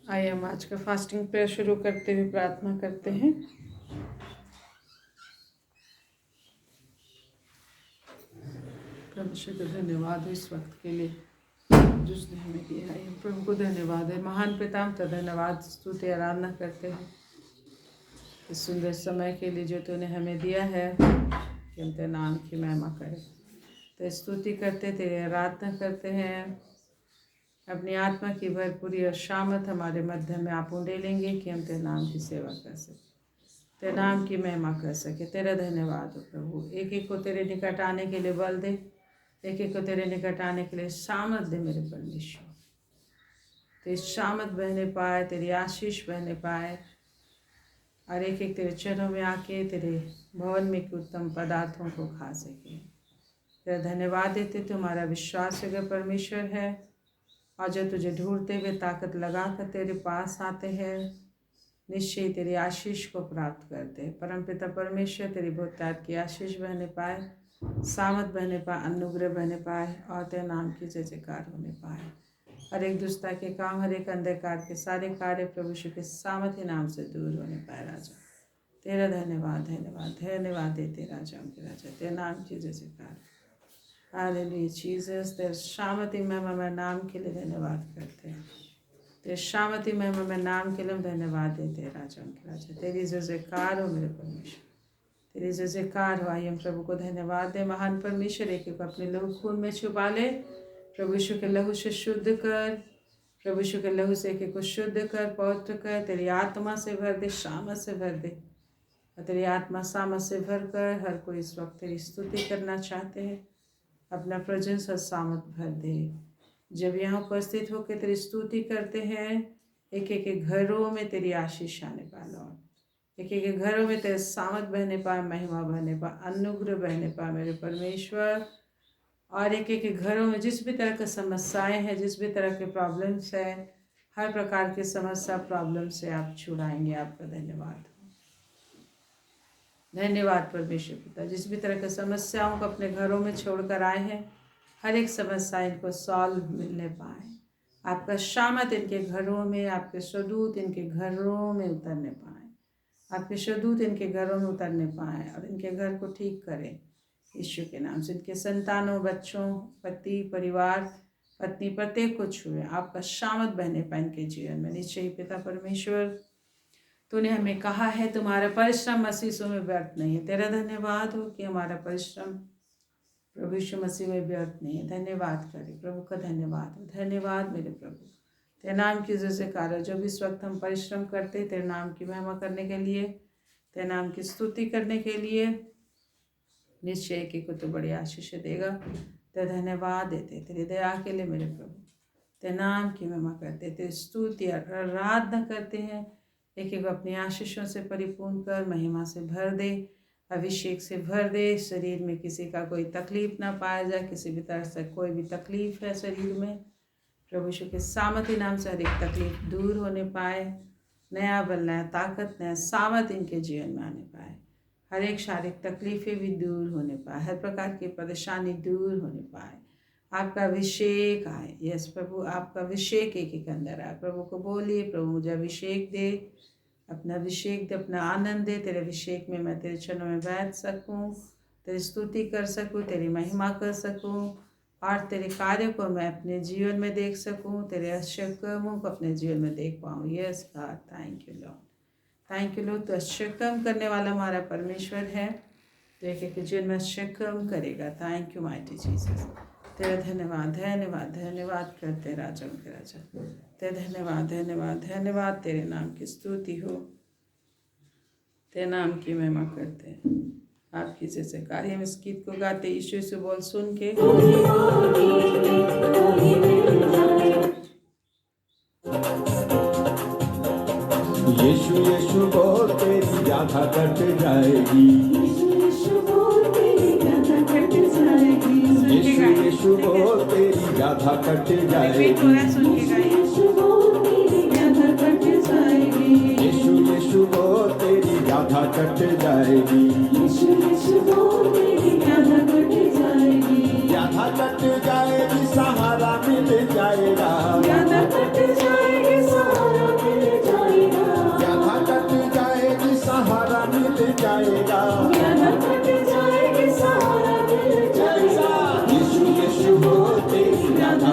आइए हम आज का फास्टिंग प्रेयर शुरू करते हुए प्रार्थना करते हैं। परमेश्वर को धन्यवाद हो इस वक्त के लिए जो उसने हमें दिया है। प्रभु को धन्यवाद है, महान पिता हम तो धन्यवाद स्तुति आराधना करते हैं इस सुंदर समय के लिए जो तूने हमें दिया है कि हम तेरे नाम की महिमा करें। तो स्तुति करते तेरे आराधना करते हैं। अपनी आत्मा की भरपूरी और शामत हमारे मध्य में आप उंडे लेंगे कि हम तेरे नाम की सेवा कर सकें, तेरे नाम की महिमा कर सके। तेरा धन्यवाद हो प्रभु। एक एक को तेरे निकट आने के लिए बल दे, एक एक को तेरे निकट आने के लिए सामर्थ दे मेरे परमेश्वर। तेरी सामर्थ बहने पाए, तेरी आशीष बहने पाए और एक एक तेरे चरणों में आके तेरे भवन में के उत्तम पदार्थों को खा सके। तेरा धन्यवाद देते तुम्हारा विश्वास अगर परमेश्वर है और जो तुझे ढूंढते हुए ताकत लगा कर तेरे पास आते हैं निश्चय तेरी आशीष को प्राप्त करते हैं। परमपिता परमेश्वर तेरी बहुतायत की आशीष बहने पाए, सामर्थ बहने पाए, अनुग्रह बहने पाए और तेरे नाम की जय जयकार होने पाए। हर एक दुष्टता के काम, हर एक अंधकार के सारे कार्य प्रभु यीशु के सामर्थ्य नाम से दूर होने पाए। राजा तेरा धन्यवाद धन्यवाद धन्यवाद देते राजाओं के राजा, तेरे नाम की जय जयकार। हालेलुया जीसस, तेरे सामर्थ्य महिमा में नाम के लिए धन्यवाद करते हैं। तेरे सामर्थ्य महिमा में नाम के लिए हम धन्यवाद देते हैं राजाओं के राजा। तेरी जय जयकार हो मेरे परमेश्वर, तेरी जय जयकार हो। आइए हम प्रभु को धन्यवाद दें। महान परमेश्वर एक एक अपने लहू खून में छुपा ले, प्रभु यीशु के लहू से शुद्ध कर, प्रभु यीशु के लहू से एक एक को शुद्ध कर, पवित्र कर। तेरी आत्मा से भर दे, सामर्थ से भर दे और तेरी आत्मा सामर्थ से भर कर हर कोई इस वक्त तेरी स्तुति करना चाहते हैं अपना प्रेजेंस और सामर्थ भर दे। जब यहाँ उपस्थित होकर तेरी स्तुति करते हैं एक एक के घरों में तेरी आशीष आने पाए लॉर्ड, एक एक के घरों में तेरे सामर्थ बहने पाए, महिमा बहने पाए, अनुग्रह बहने पाए मेरे परमेश्वर। और एक एक के घरों में जिस भी तरह की समस्याएं हैं, जिस भी तरह के प्रॉब्लम्स है, हर प्रकार की समस्या प्रॉब्लम से आप छुड़ाएंगे। आपका धन्यवाद धन्यवाद परमेश्वर पिता। जिस भी तरह की समस्याओं को अपने घरों में छोड़कर आए हैं हर एक समस्या इनको सॉल्व मिलने पाए। आपका शामत इनके घरों में, आपके स्वदूत इनके घरों में उतरने पाए, आपके स्वदूत इनके घरों में उतरने पाए और इनके घर को ठीक करें यीशु के नाम से। इनके संतानों, बच्चों, पति, परिवार, पत्नी प्रत्येक को छुए। आपका शामत बहने पाए इनके जीवन में। निश्चय पिता परमेश्वर तूने हमें कहा है तुम्हारा परिश्रम मसीह में व्यर्थ नहीं है। तेरा धन्यवाद हो कि हमारा परिश्रम प्रभु यीशु मसीह में व्यर्थ नहीं है। धन्यवाद करें प्रभु का, धन्यवाद हो। धन्यवाद मेरे प्रभु, तेरे नाम की जय जयकार। जो भी इस वक्त हम परिश्रम करते तेरे नाम की महिमा करने के लिए, तेरे नाम की स्तुति करने के लिए, निश्चय कि को तो बड़ी आशीष देगा। तेरे धन्यवाद देते तेरी दया के लिए मेरे प्रभु, तेरे नाम की महिमा करते, तेरी स्तुति आराधना करते हैं। एक एक अपनी आशीषों से परिपूर्ण कर, महिमा से भर दे, अभिषेक से भर दे। शरीर में किसी का कोई तकलीफ ना पाया जाए, किसी भी तरह से कोई भी तकलीफ है शरीर में, प्रभु यीशु के सामर्थ्य नाम से हर एक तकलीफ दूर होने पाए। नया बल, नया ताकत, नया सामर्थ इनके जीवन में आने पाए। हर एक शारीरिक तकलीफें भी दूर होने पाए, हर प्रकार की परेशानी दूर होने पाए। आपका अभिषेक आए। यस प्रभु, आपका अभिषेक एक एक अंदर आए। प्रभु को बोलिए, प्रभु मुझे अभिषेक दे, अपना अभिषेक दे, अपना आनंद दे। तेरे अभिषेक में मैं तेरे चरणों में बैठ सकूं, तेरी स्तुति कर सकूं, तेरी महिमा कर सकूं और तेरे कार्यों को मैं अपने जीवन में देख सकूं, तेरे आश्चर्य कर्मों को अपने जीवन में देख पाऊँ। Yes God, thank you Lord, thank you Lord. तो आश्चर्य कर्म करने वाला हमारा परमेश्वर है, तो एक एक जीवन में आश्चर्य कर्म करेगा। Thank you mighty Jesus. तेरा धन्यवाद धन्यवाद धन्यवाद करते राजाओं के राजा, तेरे धन्यवाद धन्यवाद धन्यवाद। तेरे नाम की स्तुति हो, तेरे नाम की महिमा करते हैं। आपकी जैसे कार्य हम इस गीत को गाते यीशु से बोल सुन के। यीशु यीशु बोल तेरी व्याधा कट जाएगी, यीशु बोल तेरी व्याधा कट जाएगी, यीशु यीशु बोल तेरी व्याधा कट जाएगी, यीशु बोल तेरी व्याधा कट जाएगी, यीशु यीशु बोल तेरी व्याधा कट जाएगी, यीशु यीशु बोल तेरी व्याधा कट जाएगी, व्याधा कट जाएगी, सहारा मिल जाएगा, व्याधा कट जाएगी, सहारा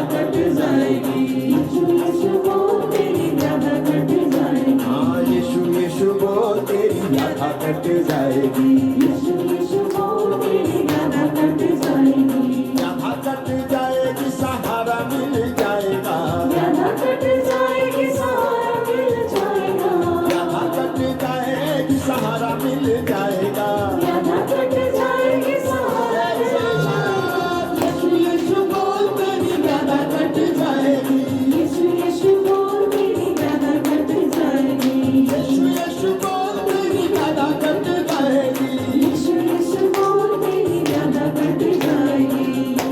कट जाएगी। यीशु यीशु बोल तेरी व्याधा कट जाएगी। हाँ यीशु यीशु बोल तेरी व्याधा कट जाएगी। यीशु यीशु बोल तेरी व्याधा कट जाएगी। व्याधा कट जाएगी, सहारा मिल जाएगा। व्याधा कट जाएगी, सहारा मिल जाएगा। व्याधा कट जाएगी, सहारा मिल जाएगा। व्याधा कट जाएगी, सहारा मिल जाएगा। यीशु यीशु बोल तेरी व्याधा कट जाएगी। यीशु यीशु बोल तेरी व्याधा कट जाएगी। यीशु यीशु बोल तेरी व्याधा कट जाएगी। यीशु यीशु बोल तेरी व्याधा कट जाएगी।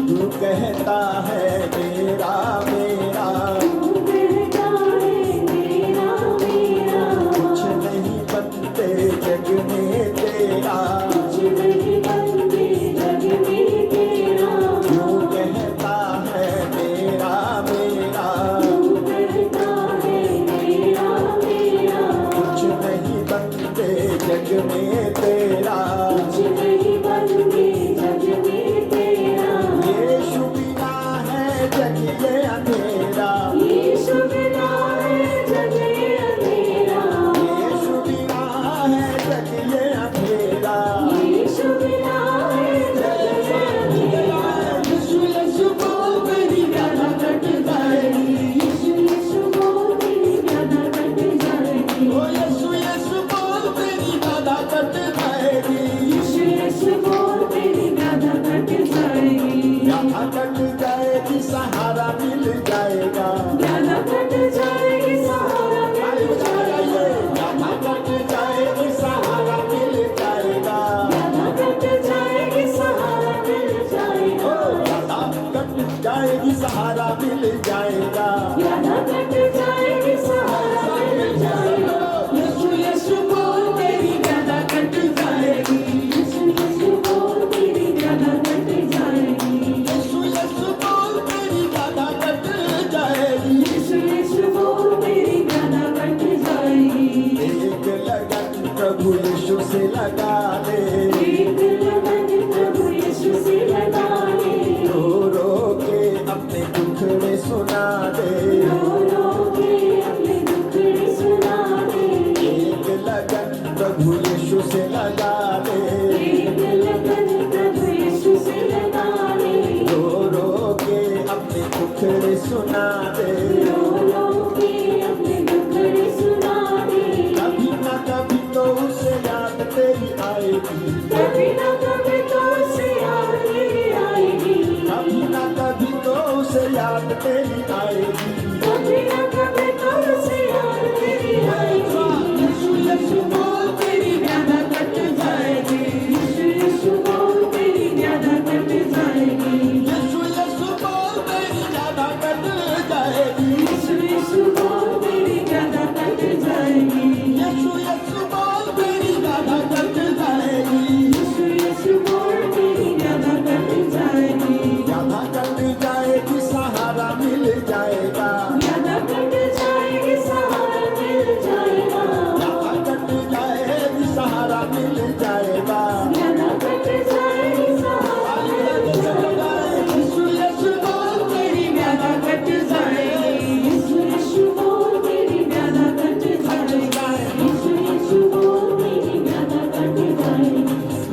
तू कहता है मेरा मेरा, तू कहता है मेरा मेरा, कुछ नहीं बनते जग में तेरा। कुछ नहीं बनते जग में तेरा। तू कहता है मेरा मेरा, तू कहता है मेरा मेरा, कुछ नहीं बनते जग में तेरा। कुछ नहीं बनते जग में तेरा। यीशु बिना है जग ये अंधेरा। यीशु बिना है जग ये अंधेरा। यीशु बिना है जग ये अंधेरा। यीशु बिना है जग ये अंधेरा। यीशु यीशु बोल तेरी व्याधा कट जाएगी। यीशु यीशु बोल तेरी व्याधा कट जाएगी। ओ यीशु यीशु बोल तेरी व्याधा कट जाएगी। यीशु यीशु बोल तेरी व्याधा कट जाएगी। व्याधा कट जाएगी, सहारा मिल जाएगा। व्याधा कट जाएगी, सहारा मिल जाएगा। व्याधा कट जाएगी, सहारा मिल जाएगा। व्याधा कट जाएगी, सहारा मिल जाएगा। व्याधा कट जाएगी, सहारा मिल जाएगा। व्याधा कट जाएगी, सहारा मिल जाएगा। यीशु यीशु बोल तेरी व्याधा कट जाएगी। यीशु यीशु बोल तेरी व्याधा कट जाएगी। यीशु यीशु बोल तेरी व्याधा कट जाएगी। यीशु यीशु बोल तेरी व्याधा कट जाएगी। एक लगन प्रभु यीशु से लगा ले। एक लगन प्रभु यीशु से लगा ले। रो रो के अपने दुखड़े सुना दे। रो रो के अपने दुखड़े सुना दे। एक लगन प्रभु यीशु से लगा ले। एक लगन प्रभु यीशु से लगा ले। रो रो के अपने दुखड़े सुना दे। रो रो के अपने दुखड़े सुना दे। कभी ना कभी तो उसे याद तेरी आएगी। कभी ना कभी तो उसे याद तेरी आएगी। कभी ना कभी तो उसे याद तेरी आएगी। कभी ना कभी तो उसे याद तेरी आएगी। यीशु यीशु बोल तेरी व्याधा कट जाएगी। यीशु यीशु बोल तेरी व्याधा कट जाएगी। यीशु यीशु बोल तेरी व्याधा कट जाएगी। यीशु यीशु बोल तेरी व्याधा कट जाएगी। यीशु यीशु बोल तेरी व्याधा कट जाएगी। यीशु यीशु बोल तेरी व्याधा कट जाएगी। व्याधा कट जाएगी, सहारा मिल जाएगा। व्याधा कट जाएगी, सहारा मिल जाएगा। व्याधा कट जाएगी, सहारा मिल जाएगा। व्याधा कट जाएगी, सहारा मिल जाएगा। यीशु यीशु बोल तेरी व्याधा कट जाएगी। यीशु यीशु बोल तेरी व्याधा कट जाएगी। यीशु यीशु बोल तेरी व्याधा कट जाएगी।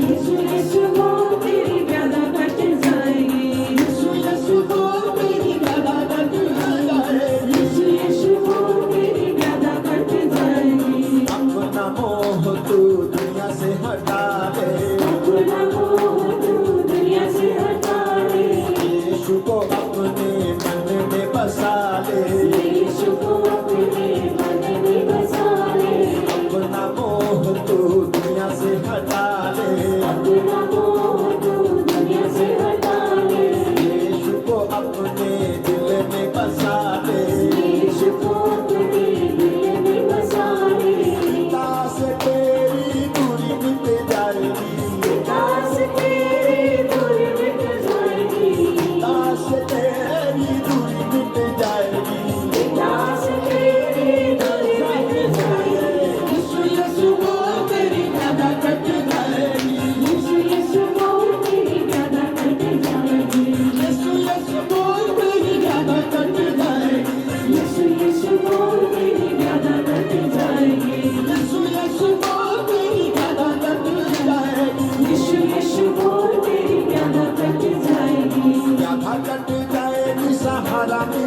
यीशु यीशु बोल तेरी व्याधा कट जाएगी। यीशु यीशु बोल तेरी व्याधा कट जाएगी।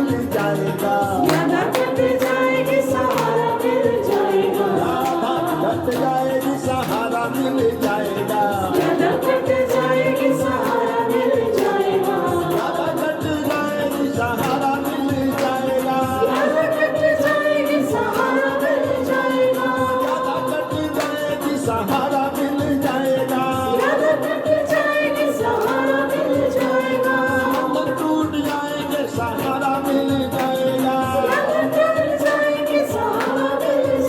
मिल जाएगा, राधा कट जाएगी सहारा मिल जाएगा, राधा कट जाएगी सहारा मिल जाएगा, राधा कट जाएगी सहारा मिल जाएगा, राधा कट जाएगी सहारा मिल जाएगा, राधा कट जाएगी सहारा मिल जाएगा, राधा कट जाएगी सहारा मिल जाएगा, राधा कट जाएगी सहारा मिल जाएगा, बंधन टूट जाएंगे सहारा मिल जाएगा, राधा कट जाएगी सहारा मिल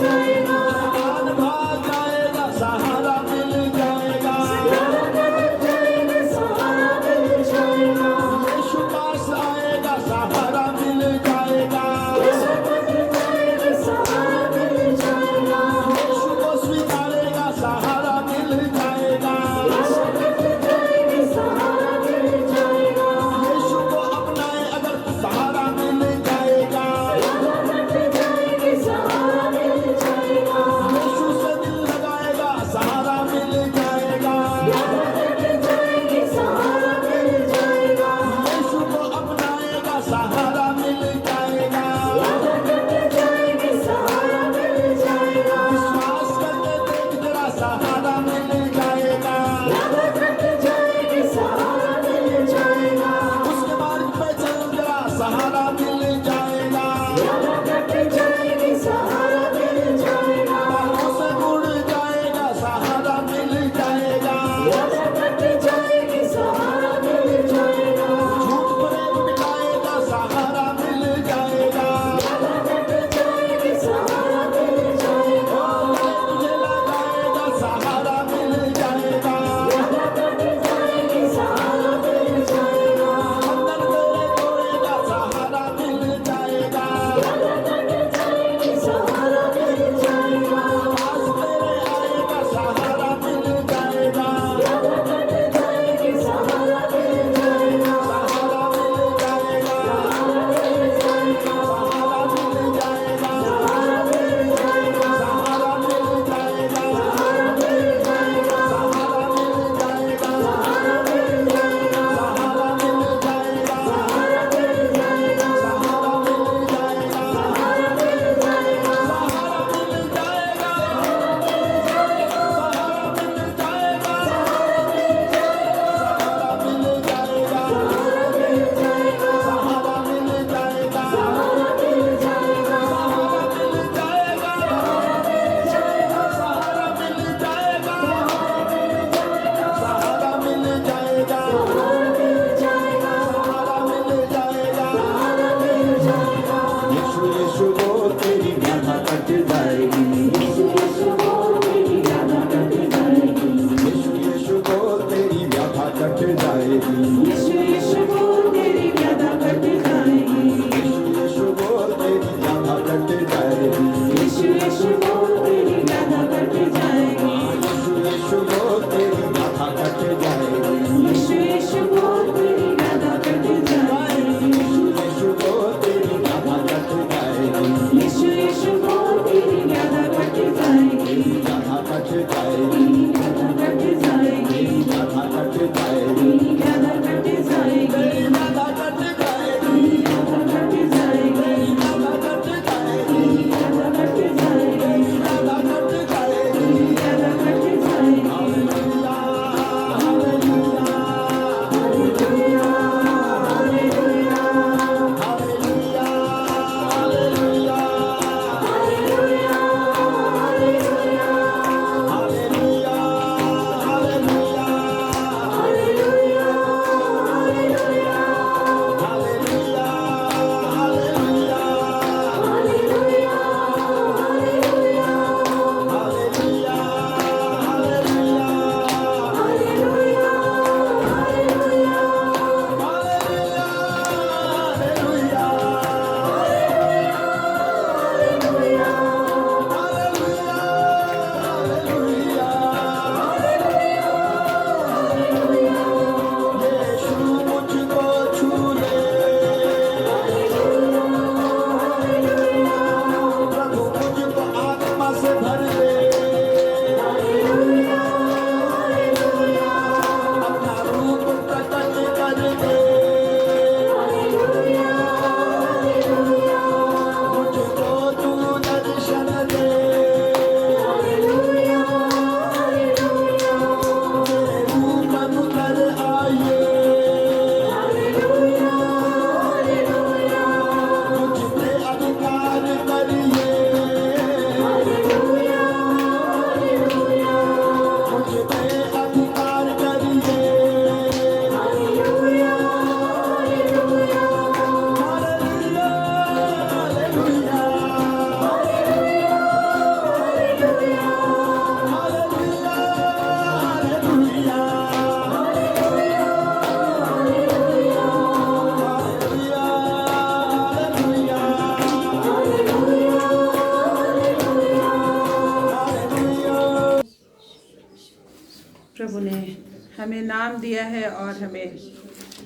हमें नाम दिया है और हमें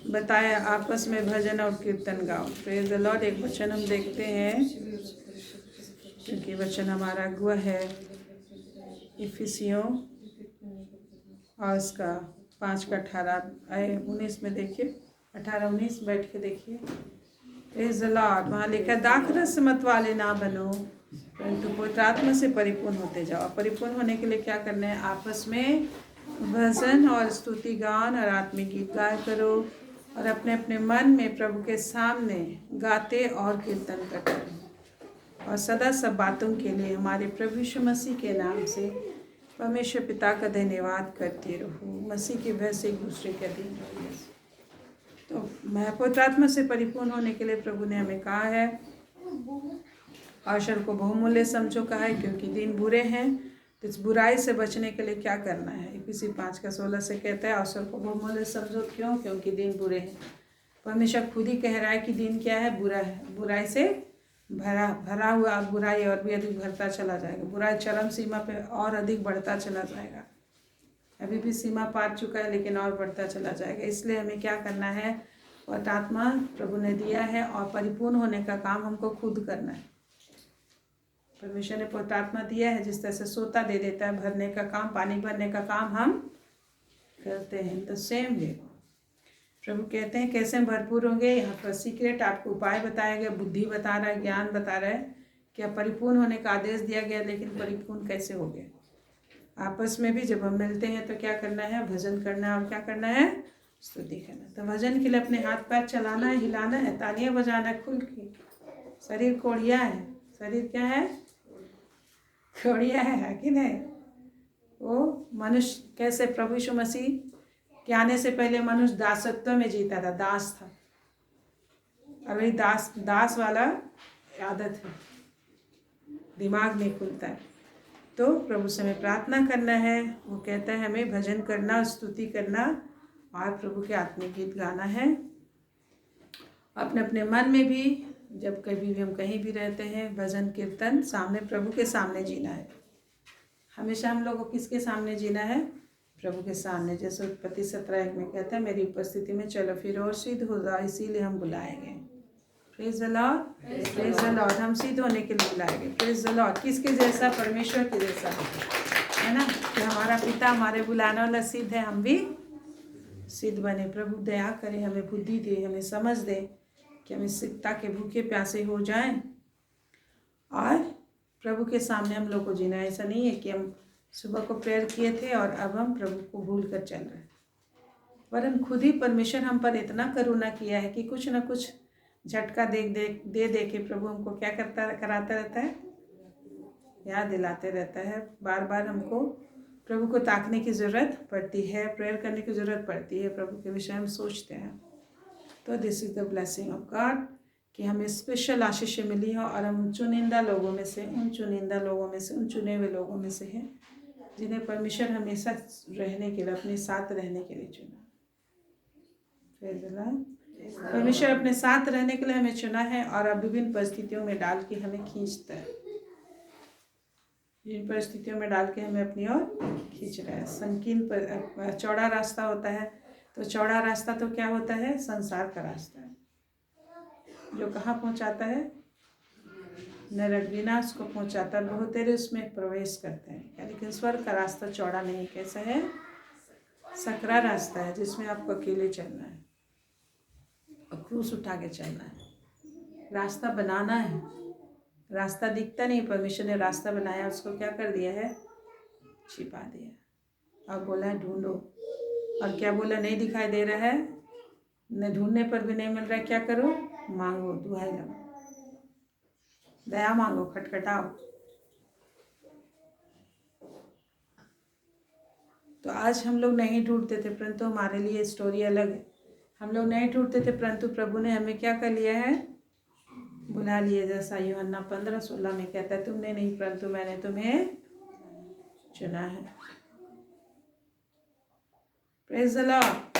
बताया आपस में भजन और कीर्तन गाओ। Praise the Lord. एक वचन हम देखते हैं क्योंकि वचन हमारा अगुआ है। इफिसियों और उसका 5:18-19 में देखिए, 18-19 बैठ के देखिए। Praise the Lord. वहाँ लिखा है, दाखरस मत वाले ना बनो परंतु पवित्र आत्मा से परिपूर्ण होते जाओ। परिपूर्ण होने के लिए क्या करना है? आपस में भजन और स्तुति गान और आत्मिक गीत गाया करो और अपने अपने मन में प्रभु के सामने गाते और कीर्तन करते रहो। और सदा सब बातों के लिए हमारे प्रभु यीशु मसीह के नाम से परमेश्वर पिता का धन्यवाद करते रहो। मसीह के भय से एक दूसरे के अधीन रहो। तो मैं पवित्र आत्मा से परिपूर्ण होने के लिए प्रभु ने हमें कहा है, अवसर को बहुमूल्य समझो कहा है क्योंकि दिन बुरे हैं। तो इस बुराई से बचने के लिए क्या करना है? इफिसी 5:16 से कहता है, अवसर को बहुमूल्य समझो। क्यों? क्योंकि दिन बुरे हैं। परमेश्वर खुद ही कह रहा है कि दिन क्या है? बुरा है। बुराई से भरा हुआ बुराई और भी अधिक बढ़ता चला जाएगा। बुराई चरम सीमा पे और अधिक बढ़ता चला जाएगा। अभी भी सीमा पार चुका है लेकिन और बढ़ता चला जाएगा। इसलिए हमें क्या करना है? पवित्र आत्मा प्रभु ने दिया है और परिपूर्ण होने का काम हमको खुद करना है। परमेश्वर ने पवित्र आत्मा दिया है, जिस तरह से सोता दे देता है, भरने का काम, पानी भरने का काम हम करते हैं। तो सेम वे प्रभु कहते हैं कैसे हम भरपूर होंगे। यहाँ पर सीक्रेट आपको उपाय बताया गया, बुद्धि बता रहा है, ज्ञान बता रहा है कि परिपूर्ण होने का आदेश दिया गया, लेकिन परिपूर्ण कैसे हो गए? आपस में भी जब हम मिलते हैं तो क्या करना है? भजन करना है। और क्या करना है? स्तुति करना। तो भजन के लिए अपने हाथ पैर चलाना है, हिलाना है, तालियां बजाना है खुल के। शरीर कोड़िया है। शरीर क्या है? कोड़िया है कि नहीं? वो मनुष्य कैसे प्रभु यीशु मसीह के आने से पहले मनुष्य दासत्व में जीता था, दास था। अभी दास वाला आदत है, दिमाग नहीं खुलता है। तो प्रभु से हमें प्रार्थना करना है। वो कहता है हमें भजन करना, स्तुति करना और प्रभु के आत्मिक गीत गाना है। अपने अपने मन में भी जब कभी भी हम कहीं भी रहते हैं, भजन कीर्तन सामने प्रभु के सामने जीना है। हमेशा हम लोग को किसके सामने जीना है? प्रभु के सामने। जैसे उत्पत्ति 17:1 में कहता है, मेरी उपस्थिति में चलो फिरो और सिद्ध हो जाओ, इसीलिए हम बुलाएंगे। Praise the Lord. Praise the Lord. हम सिद्ध होने के लिए बुलाएंगे। Praise the Lord. किसके जैसा? परमेश्वर के जैसा, है ना? कि हमारा पिता हमारे बुलाने वाला सिद्ध है, हम भी सिद्ध बने। प्रभु दया करे, हमें बुद्धि दे, हमें समझ दे कि हम इस सिद्धता के भूखे प्यासे हो जाएं और प्रभु के सामने हम लोग को जीना। ऐसा नहीं है कि हम सुबह को प्रेयर किए थे और अब हम प्रभु को भूल कर चल रहे हैं, वरन खुद ही परमेश्वर हम पर इतना करुणा किया है कि कुछ न कुछ झटका दे के प्रभु हमको क्या कराता रहता है? याद दिलाते रहता है। बार बार हमको प्रभु को ताकने की ज़रूरत पड़ती है, प्रेयर करने की ज़रूरत पड़ती है, प्रभु के विषय में सोचते हैं। तो this is the blessing of God कि हमें स्पेशल आशीष मिली है और हम चुनिंदा लोगों में से, उन चुनिंदा लोगों में से, उन चुने हुए लोगों में से हैं जिन्हें परमेश्वर हमेशा रहने के लिए, अपने साथ रहने के लिए चुना। परमेश्वर अपने साथ रहने के लिए हमें चुना है और अब विभिन्न परिस्थितियों में डाल के हमें खींचता है। जिन परिस्थितियों में डाल के हमें अपनी ओर खींच रहा है। संकीर्ण पर चौड़ा रास्ता होता है, तो चौड़ा रास्ता तो क्या होता है? संसार का रास्ता है, जो कहाँ पहुँचाता है? नरक, विनाश को पहुँचाता है। बहुतेरे उसमें प्रवेश करते हैं। लेकिन स्वर्ग का रास्ता चौड़ा नहीं, कैसा है? सकरा रास्ता है जिसमें आपको अकेले चलना है और क्रूस उठा के चलना है। रास्ता बनाना है। रास्ता दिखता नहीं, परमेश्वर ने रास्ता बनाया, उसको क्या कर दिया है? छिपा दिया और बोला ढूंढो। और क्या बोला? नहीं दिखाई दे रहा है, न ढूंढने पर भी नहीं मिल रहा है, क्या करो? मांगो, दुहाई लगाओ, दया मांगो, खटखटाओ। तो आज हम लोग नहीं ढूंढते थे, परंतु हमारे लिए स्टोरी अलग है। हम लोग नहीं ढूंढते थे, परंतु प्रभु ने हमें क्या कर लिया है? बुला लिए। जैसा यूहन्ना 15:16 में कहता है, तुमने नहीं परंतु मैंने तुम्हें चुना है। Praise the Lord.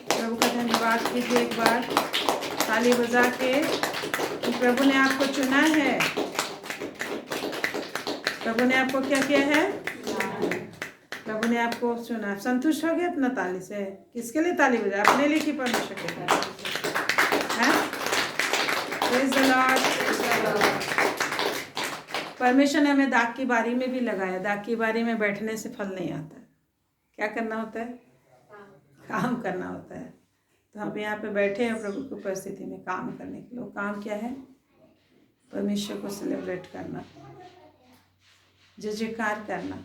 प्रभु का धन्यवाद कीजिए एक बार ताली बजा के कि प्रभु ने आपको चुना है। प्रभु ने आपको क्या किया है? प्रभु ने आपको सुना, आप संतुष्ट हो गए अपना ताली से? किसके लिए ताली बजाए? अपने लिए कि परमेश्वर के लिए? Praise the Lord. परमेश्वर ने हमें दाग की बारी में भी लगाया। दाग की बारी में बैठने से फल नहीं आता है। क्या करना होता है? काम करना होता है। तो हम यहाँ पे बैठे हैं प्रभु की उपस्थिति में काम करने के लिए। वो काम क्या है? परमेश्वर को सेलिब्रेट करना, जय जयकार करना।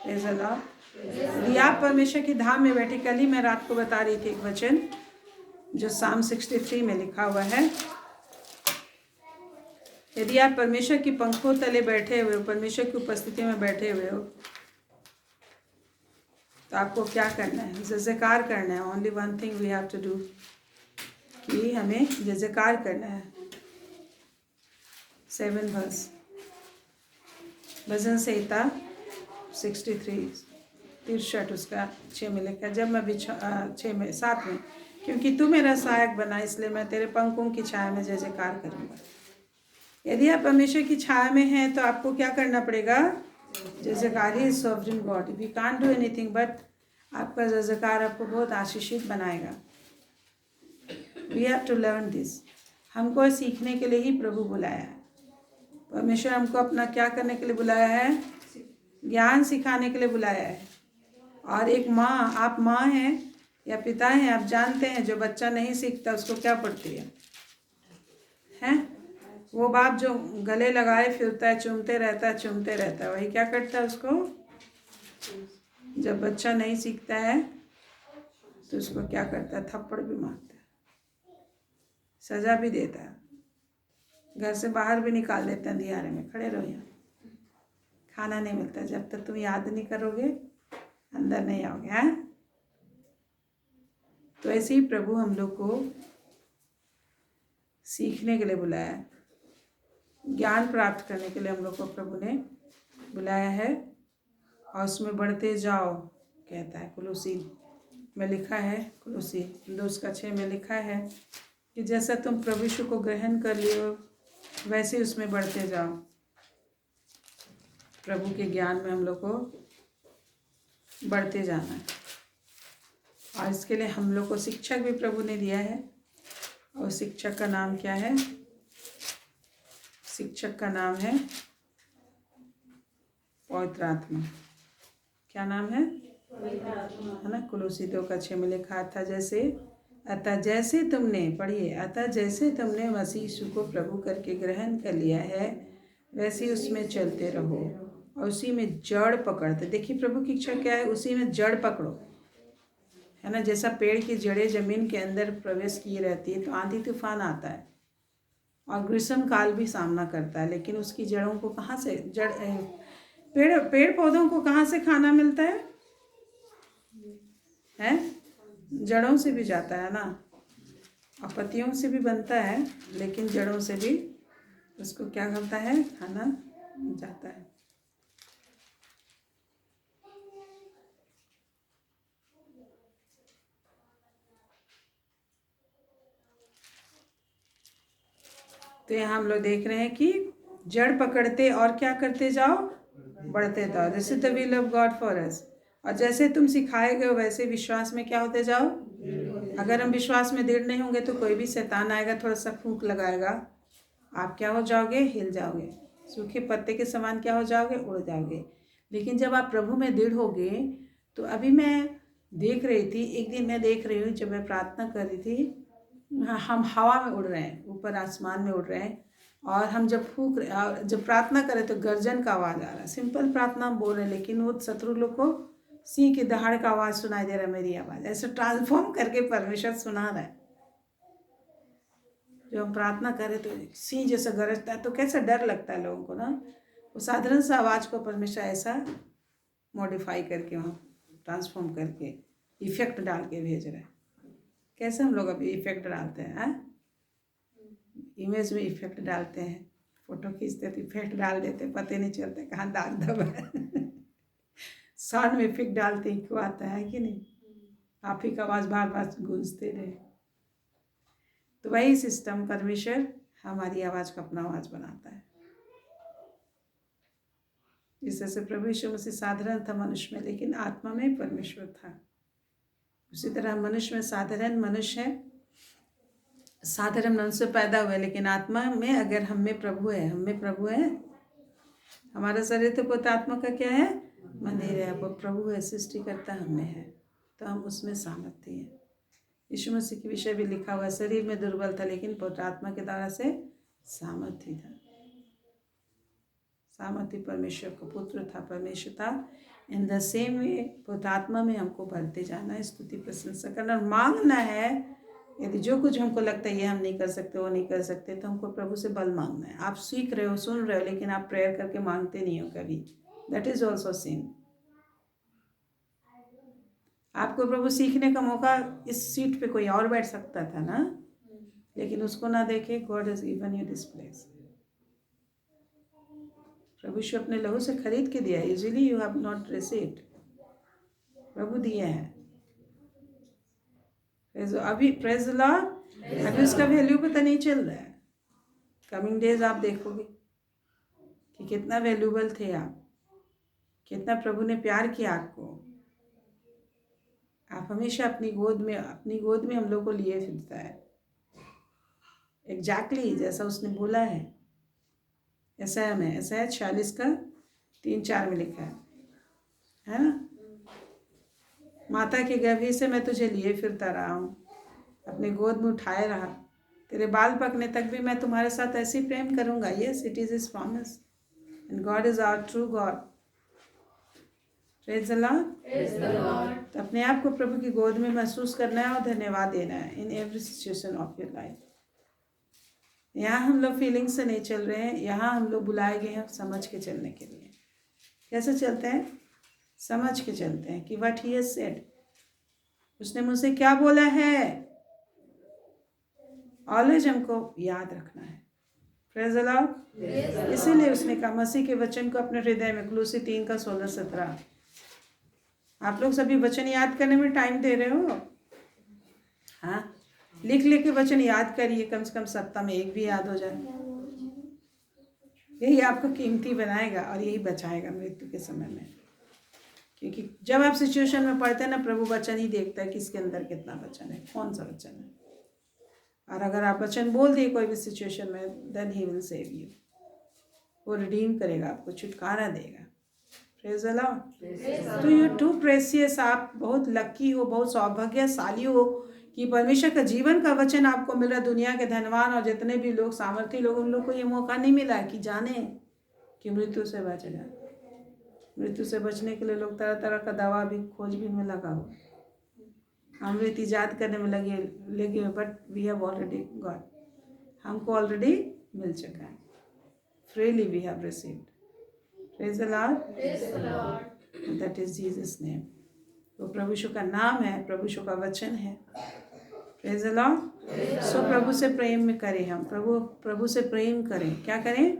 यदि आप परमेश्वर की धाम में बैठे, कल ही मैं रात को बता रही थी एक वचन जो साम 63 में लिखा हुआ है। यदि आप परमेश्वर की पंखों तले बैठे हुए हो, परमेश्वर की उपस्थिति में बैठे हुए हो, तो आपको क्या करना है? जय जयकार करना है। Only one thing we have to do, कि हमें जय जयकार करना है। 7 वर्स भजन संहिता 63 63 उसका 6 में लिखा, जब मैं 6 में 7 में, क्योंकि तू मेरा सहायक बना, इसलिए मैं तेरे पंखों की छाया में जय जयकार करूँगा। यदि आप परमेश्वर की छाया में हैं तो आपको क्या करना पड़ेगा? जय जयकार। He sovereign God, we can't do anything but आपका जय जयकार आपको बहुत आशीषित बनाएगा। We have to learn this. हमको सीखने के लिए ही प्रभु बुलाया है। परमेश्वर हमको अपना क्या करने के लिए बुलाया है? ज्ञान सिखाने के लिए बुलाया है। और एक माँ, आप माँ हैं या पिता हैं, आप जानते हैं जो बच्चा नहीं सीखता उसको क्या पड़ती है? वो बाप जो गले लगाए फिरता है, चूमते रहता है, वही क्या करता है उसको? जब बच्चा नहीं सीखता है तो उसको क्या करता है? थप्पड़ भी मारता है, सजा भी देता है, घर से बाहर भी निकाल देते हैं, अंधियारे में खड़े रहो, यहाँ खाना नहीं मिलता, जब तक तुम याद नहीं करोगे अंदर नहीं आओगे। हैं? तो ऐसे ही प्रभु हम लोग को सीखने के लिए बुलाया है, ज्ञान प्राप्त करने के लिए हम लोग को प्रभु ने बुलाया है, और उसमें बढ़ते जाओ कहता है। कुलुसी में लिखा है, कुलुसी 2:6 में लिखा है कि जैसा तुम प्रभु यीशु को ग्रहण कर लियो वैसे उसमें बढ़ते जाओ। प्रभु के ज्ञान में हम लोग को बढ़ते जाना है, और इसके लिए हम लोग को शिक्षक भी प्रभु ने दिया है। और शिक्षक का नाम क्या है? शिक्षक का नाम है पवित्र आत्मा। क्या नाम है? ना? कुलुसी 2:6 में लिखा था, अतः जैसे तुमने, पढ़िए, अतः जैसे तुमने मसीह यीशु को प्रभु करके ग्रहण कर लिया है वैसे उसमें चलते रहो और उसी में जड़ पकड़ते। देखिए प्रभु की इच्छा क्या है? उसी में जड़ पकड़ो, है ना। जैसा पेड़ की जड़ें जमीन के अंदर प्रवेश किए रहती है तो आंधी तूफान आता है और ग्रीष्म काल भी सामना करता है, लेकिन उसकी जड़ों को कहाँ से पेड़ पौधों को कहाँ से खाना मिलता है? जड़ों से भी जाता है ना, और पत्तियों से भी बनता है, लेकिन जड़ों से भी उसको क्या करता है? खाना जाता है। तो यहाँ हम लोग देख रहे हैं कि जड़ पकड़ते और क्या करते जाओ? बढ़ते जाओ। जैसे the will of God for us, और जैसे तुम सिखाए गए हो वैसे विश्वास में क्या होते जाओ? अगर हम विश्वास में दृढ़ नहीं होंगे तो कोई भी शैतान आएगा, थोड़ा सा फूंक लगाएगा, आप क्या हो जाओगे? हिल जाओगे, सूखे पत्ते के समान क्या हो जाओगे? उड़ जाओगे। लेकिन जब आप प्रभु में दृढ़ होगे, तो अभी मैं देख रही थी, एक दिन मैं देख रही हूँ जब मैं प्रार्थना कर रही थी, हम हवा में उड़ रहे हैं, ऊपर आसमान में उड़ रहे हैं, और हम जब जब प्रार्थना करें तो गर्जन का आवाज़ आ रहा है। सिंपल प्रार्थना हम बोल रहे हैं, लेकिन वो शत्रु लोग को सिंह की दहाड़ का आवाज़ सुनाई दे रहा है, मेरी आवाज़ ऐसे ट्रांसफॉर्म करके परमेश्वर सुना रहा है। जब हम प्रार्थना करें तो सिंह जैसा गरजता है, तो कैसा डर लगता है लोगों को ना। वो साधारण सा आवाज़ को परमेश्वर ऐसा मॉडिफाई करके, वहाँ ट्रांसफॉर्म करके, इफेक्ट डाल के भेज रहा है। कैसे हम लोग अभी इफेक्ट डालते हैं? इमेज में इफेक्ट डालते हैं, फोटो खींचते तो इफेक्ट डाल देते, पता नहीं चलता कहाँ दाग धब है। साउंड में इफेक्ट डालते ही क्यों आता है कि नहीं? आप ही का आवाज़ बार बार गूंजते रहे। तो वही सिस्टम परमेश्वर हमारी आवाज़ को अपना आवाज़ बनाता है। जिस तरह से प्रभु यीशु मसीह साधारण था मनुष्य में, लेकिन आत्मा में परमेश्वर था, उसी तरह मनुष्य में साधारण मनुष्य है, साधारण मनुष्य पैदा हुए, लेकिन आत्मा में अगर हम में प्रभु है, हम में प्रभु है, हमारा शरीर तो पवित्र आत्मा का क्या है, मंदिर है, वो प्रभु है, सृष्टिकर्ता हम में है, तो हम उसमें सामर्थ्य है। यीशु मसीह के विषय भी लिखा हुआ है, शरीर में दुर्बल था लेकिन पवित्र आत्मा के द्वारा से सामर्थ्य था। सामर्थ्य परमेश्वर का पुत्र था, परमेश्वर था। इन द सेम वे पवित्र आत्मा में हमको बढ़ते जाना है, स्तुति प्रशंसा करना और मांगना है। यदि जो कुछ हमको लगता है ये हम नहीं कर सकते, वो नहीं कर सकते, तो हमको प्रभु से बल मांगना है। आप सीख रहे हो, सुन रहे हो, लेकिन आप प्रेयर करके मांगते नहीं हो कभी, दैट इज ऑल्सो सिन। आपको प्रभु सीखने का मौका, इस सीट पे कोई और बैठ सकता था ना, लेकिन उसको ना देखे, God has given you this place. प्रभु यीशु अपने लहू से खरीद के दिया, easily you have not received, प्रभु दिए हैं। अभी प्रेज द लॉर्ड, अभी उसका वैल्यू पता नहीं चल रहा है। कमिंग डेज आप देखोगे कि कितना वैल्यूबल थे आप, कितना प्रभु ने प्यार किया आपको। आप हमेशा अपनी गोद में हम लोग को लिए फिरता है, एग्जैक्टली जैसा उसने बोला है। ऐसा में 46 का 3-4 में लिखा है ना, माता के गर्भ से मैं तुझे लिए फिरता रहा हूँ, अपने गोद में उठाए रहा, तेरे बाल पकने तक भी मैं तुम्हारे साथ ऐसे प्रेम करूँगा। Yes, it is his promise and God is our true God. Praise the Lord. तो अपने आप को प्रभु की गोद में महसूस करना है और धन्यवाद देना है in every situation of your life. यहाँ हम लोग फीलिंग से नहीं चल रहे हैं, यहाँ हम लोग बुलाए गए हैं समझ के चलने के लिए। कैसे चलते हैं? समझ के चलते हैं कि व्हाट ही हैज सेड, उसने मुझसे क्या बोला है, ऑलवेज हमको याद रखना है। Praise the Lord. इसीलिए उसने कहा मसीह के वचन को अपने हृदय में, कुलुसी 3:16-17। आप लोग सभी वचन याद करने में टाइम दे रहे हो? हाँ, लिख के वचन याद करिए, कम से कम सप्ताह में एक भी याद हो जाए। यही आपको कीमती बनाएगा और यही बचाएगा मृत्यु के समय में। क्योंकि जब आप सिचुएशन में पढ़ते हैं ना, प्रभु वचन ही देखता है किसके अंदर कितना वचन है, कौन सा वचन है। और अगर आप वचन बोल दिए कोई भी सिचुएशन में, then he will save you, वो रिडीम करेगा, आपको छुटकारा देगा। Praise the Lord. तो यू टू प्रेशियस, आप बहुत लकी हो, बहुत सौभाग्यशाली हो कि परमेश्वर का जीवन का वचन आपको मिल रहा। दुनिया के धनवान और जितने भी लोग सामर्थ्य लोग, उन लोग को ये मौका नहीं मिला कि जाने कि मृत्यु से बच जाए। मृत्यु से बचने के लिए लोग तरह तरह का दवा भी खोजबीन में लगा हुआ, अमृत ईजाद करने में लगे, but we have already got, हमको ऑलरेडी मिल चुका है, freely we have received. Praise the Lord. That is Jesus name. वो प्रभु यीशु का नाम है, प्रभु यीशु का वचन है। Praise the Lord. सो प्रभु से प्रेम में करें, हम प्रभु से प्रेम करें। क्या करें?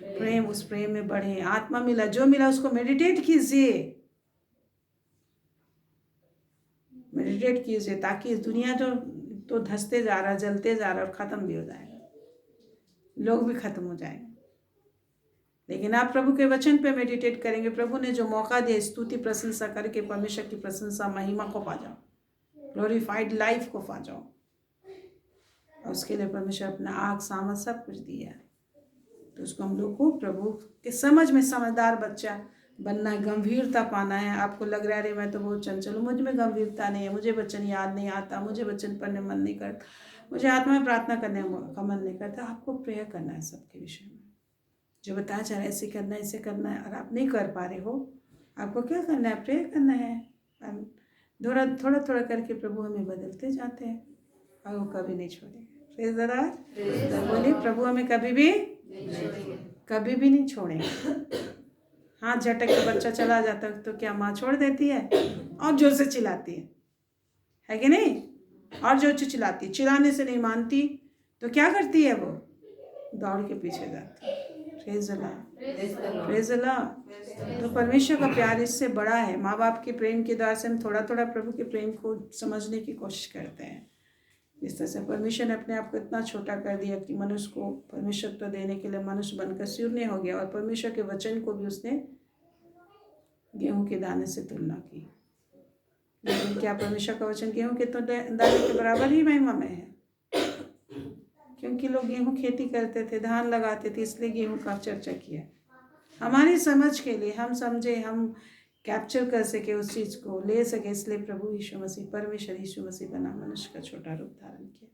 प्रेम, उस प्रेम में बढ़े। आत्मा मिला, जो मिला उसको मेडिटेट कीजिए, मेडिटेट कीजिए, ताकि इस दुनिया जो तो धंसते जा रहा, जलते जा रहा और खत्म भी हो जाएगा, लोग भी खत्म हो जाएंगे। लेकिन आप प्रभु के वचन पे मेडिटेट करेंगे, प्रभु ने जो मौका दिया, स्तुति प्रशंसा करके परमेश्वर की प्रशंसा महिमा को पा जाओ, ग्लोरीफाइड लाइफ को पा जाओ। और उसके लिए परमेश्वर अपना आग सामर्थ सब कुछ दिया है। तो उसको हम लोग को प्रभु के समझ में समझदार बच्चा बनना है, गंभीरता पाना है। आपको लग रहा है अरे मैं तो बहुत चंचल हूँ, मुझ में गंभीरता नहीं है, मुझे वचन याद नहीं आता, मुझे वचन पढ़ने मन नहीं करता, मुझे आत्मा में प्रार्थना करने का मन नहीं करता। आपको प्रेयर करना है सबके विषय में, जो बताया जा रहा है ऐसे करना है, ऐसे करना है, और आप नहीं कर पा रहे हो, आपको क्या करना है? प्रेयर करना है। थोड़ा थोड़ा करके प्रभु हमें बदलते जाते हैं और वो कभी नहीं छोड़ेंगे। Praise the Lord. बोलिए, प्रभु हमें कभी भी नहीं छोड़ेंगे। हाथ झटक के बच्चा चला जाता है तो क्या माँ छोड़ देती है? और जोर से चिल्लाती है कि नहीं? और जोर से चिल्लाती, चिल्लाने से नहीं मानती तो क्या करती है? वो दौड़ के पीछे जाती है। Praise the Lord, praise the Lord. तो परमेश्वर का प्यार इससे बड़ा है। माँ बाप के प्रेम के द्वारा से हम थोड़ा थोड़ा प्रभु के प्रेम को समझने की कोशिश करते हैं। इस तरह से परमेश्वर ने अपने आप को इतना छोटा कर दिया कि मनुष्य को परमेश्वरत्व देने के लिए मनुष्य बनकर शून्य हो गया, और परमेश्वर के वचन को भी उसने गेहूं के दाने से तुलना की। लेकिन क्या परमेश्वर का वचन गेहूं के तो दाने के बराबर ही महिमा में है? क्योंकि लोग गेहूं खेती करते थे, धान लगाते थे, इसलिए गेहूं का चर्चा किया। हमारी समझ के लिए, हम समझे, हम कैप्चर कर सके उस चीज़ को, ले सके, इसलिए प्रभु यीशु मसीह, परमेश्वर यीशु मसीह बना, मनुष्य का छोटा रूप धारण किया।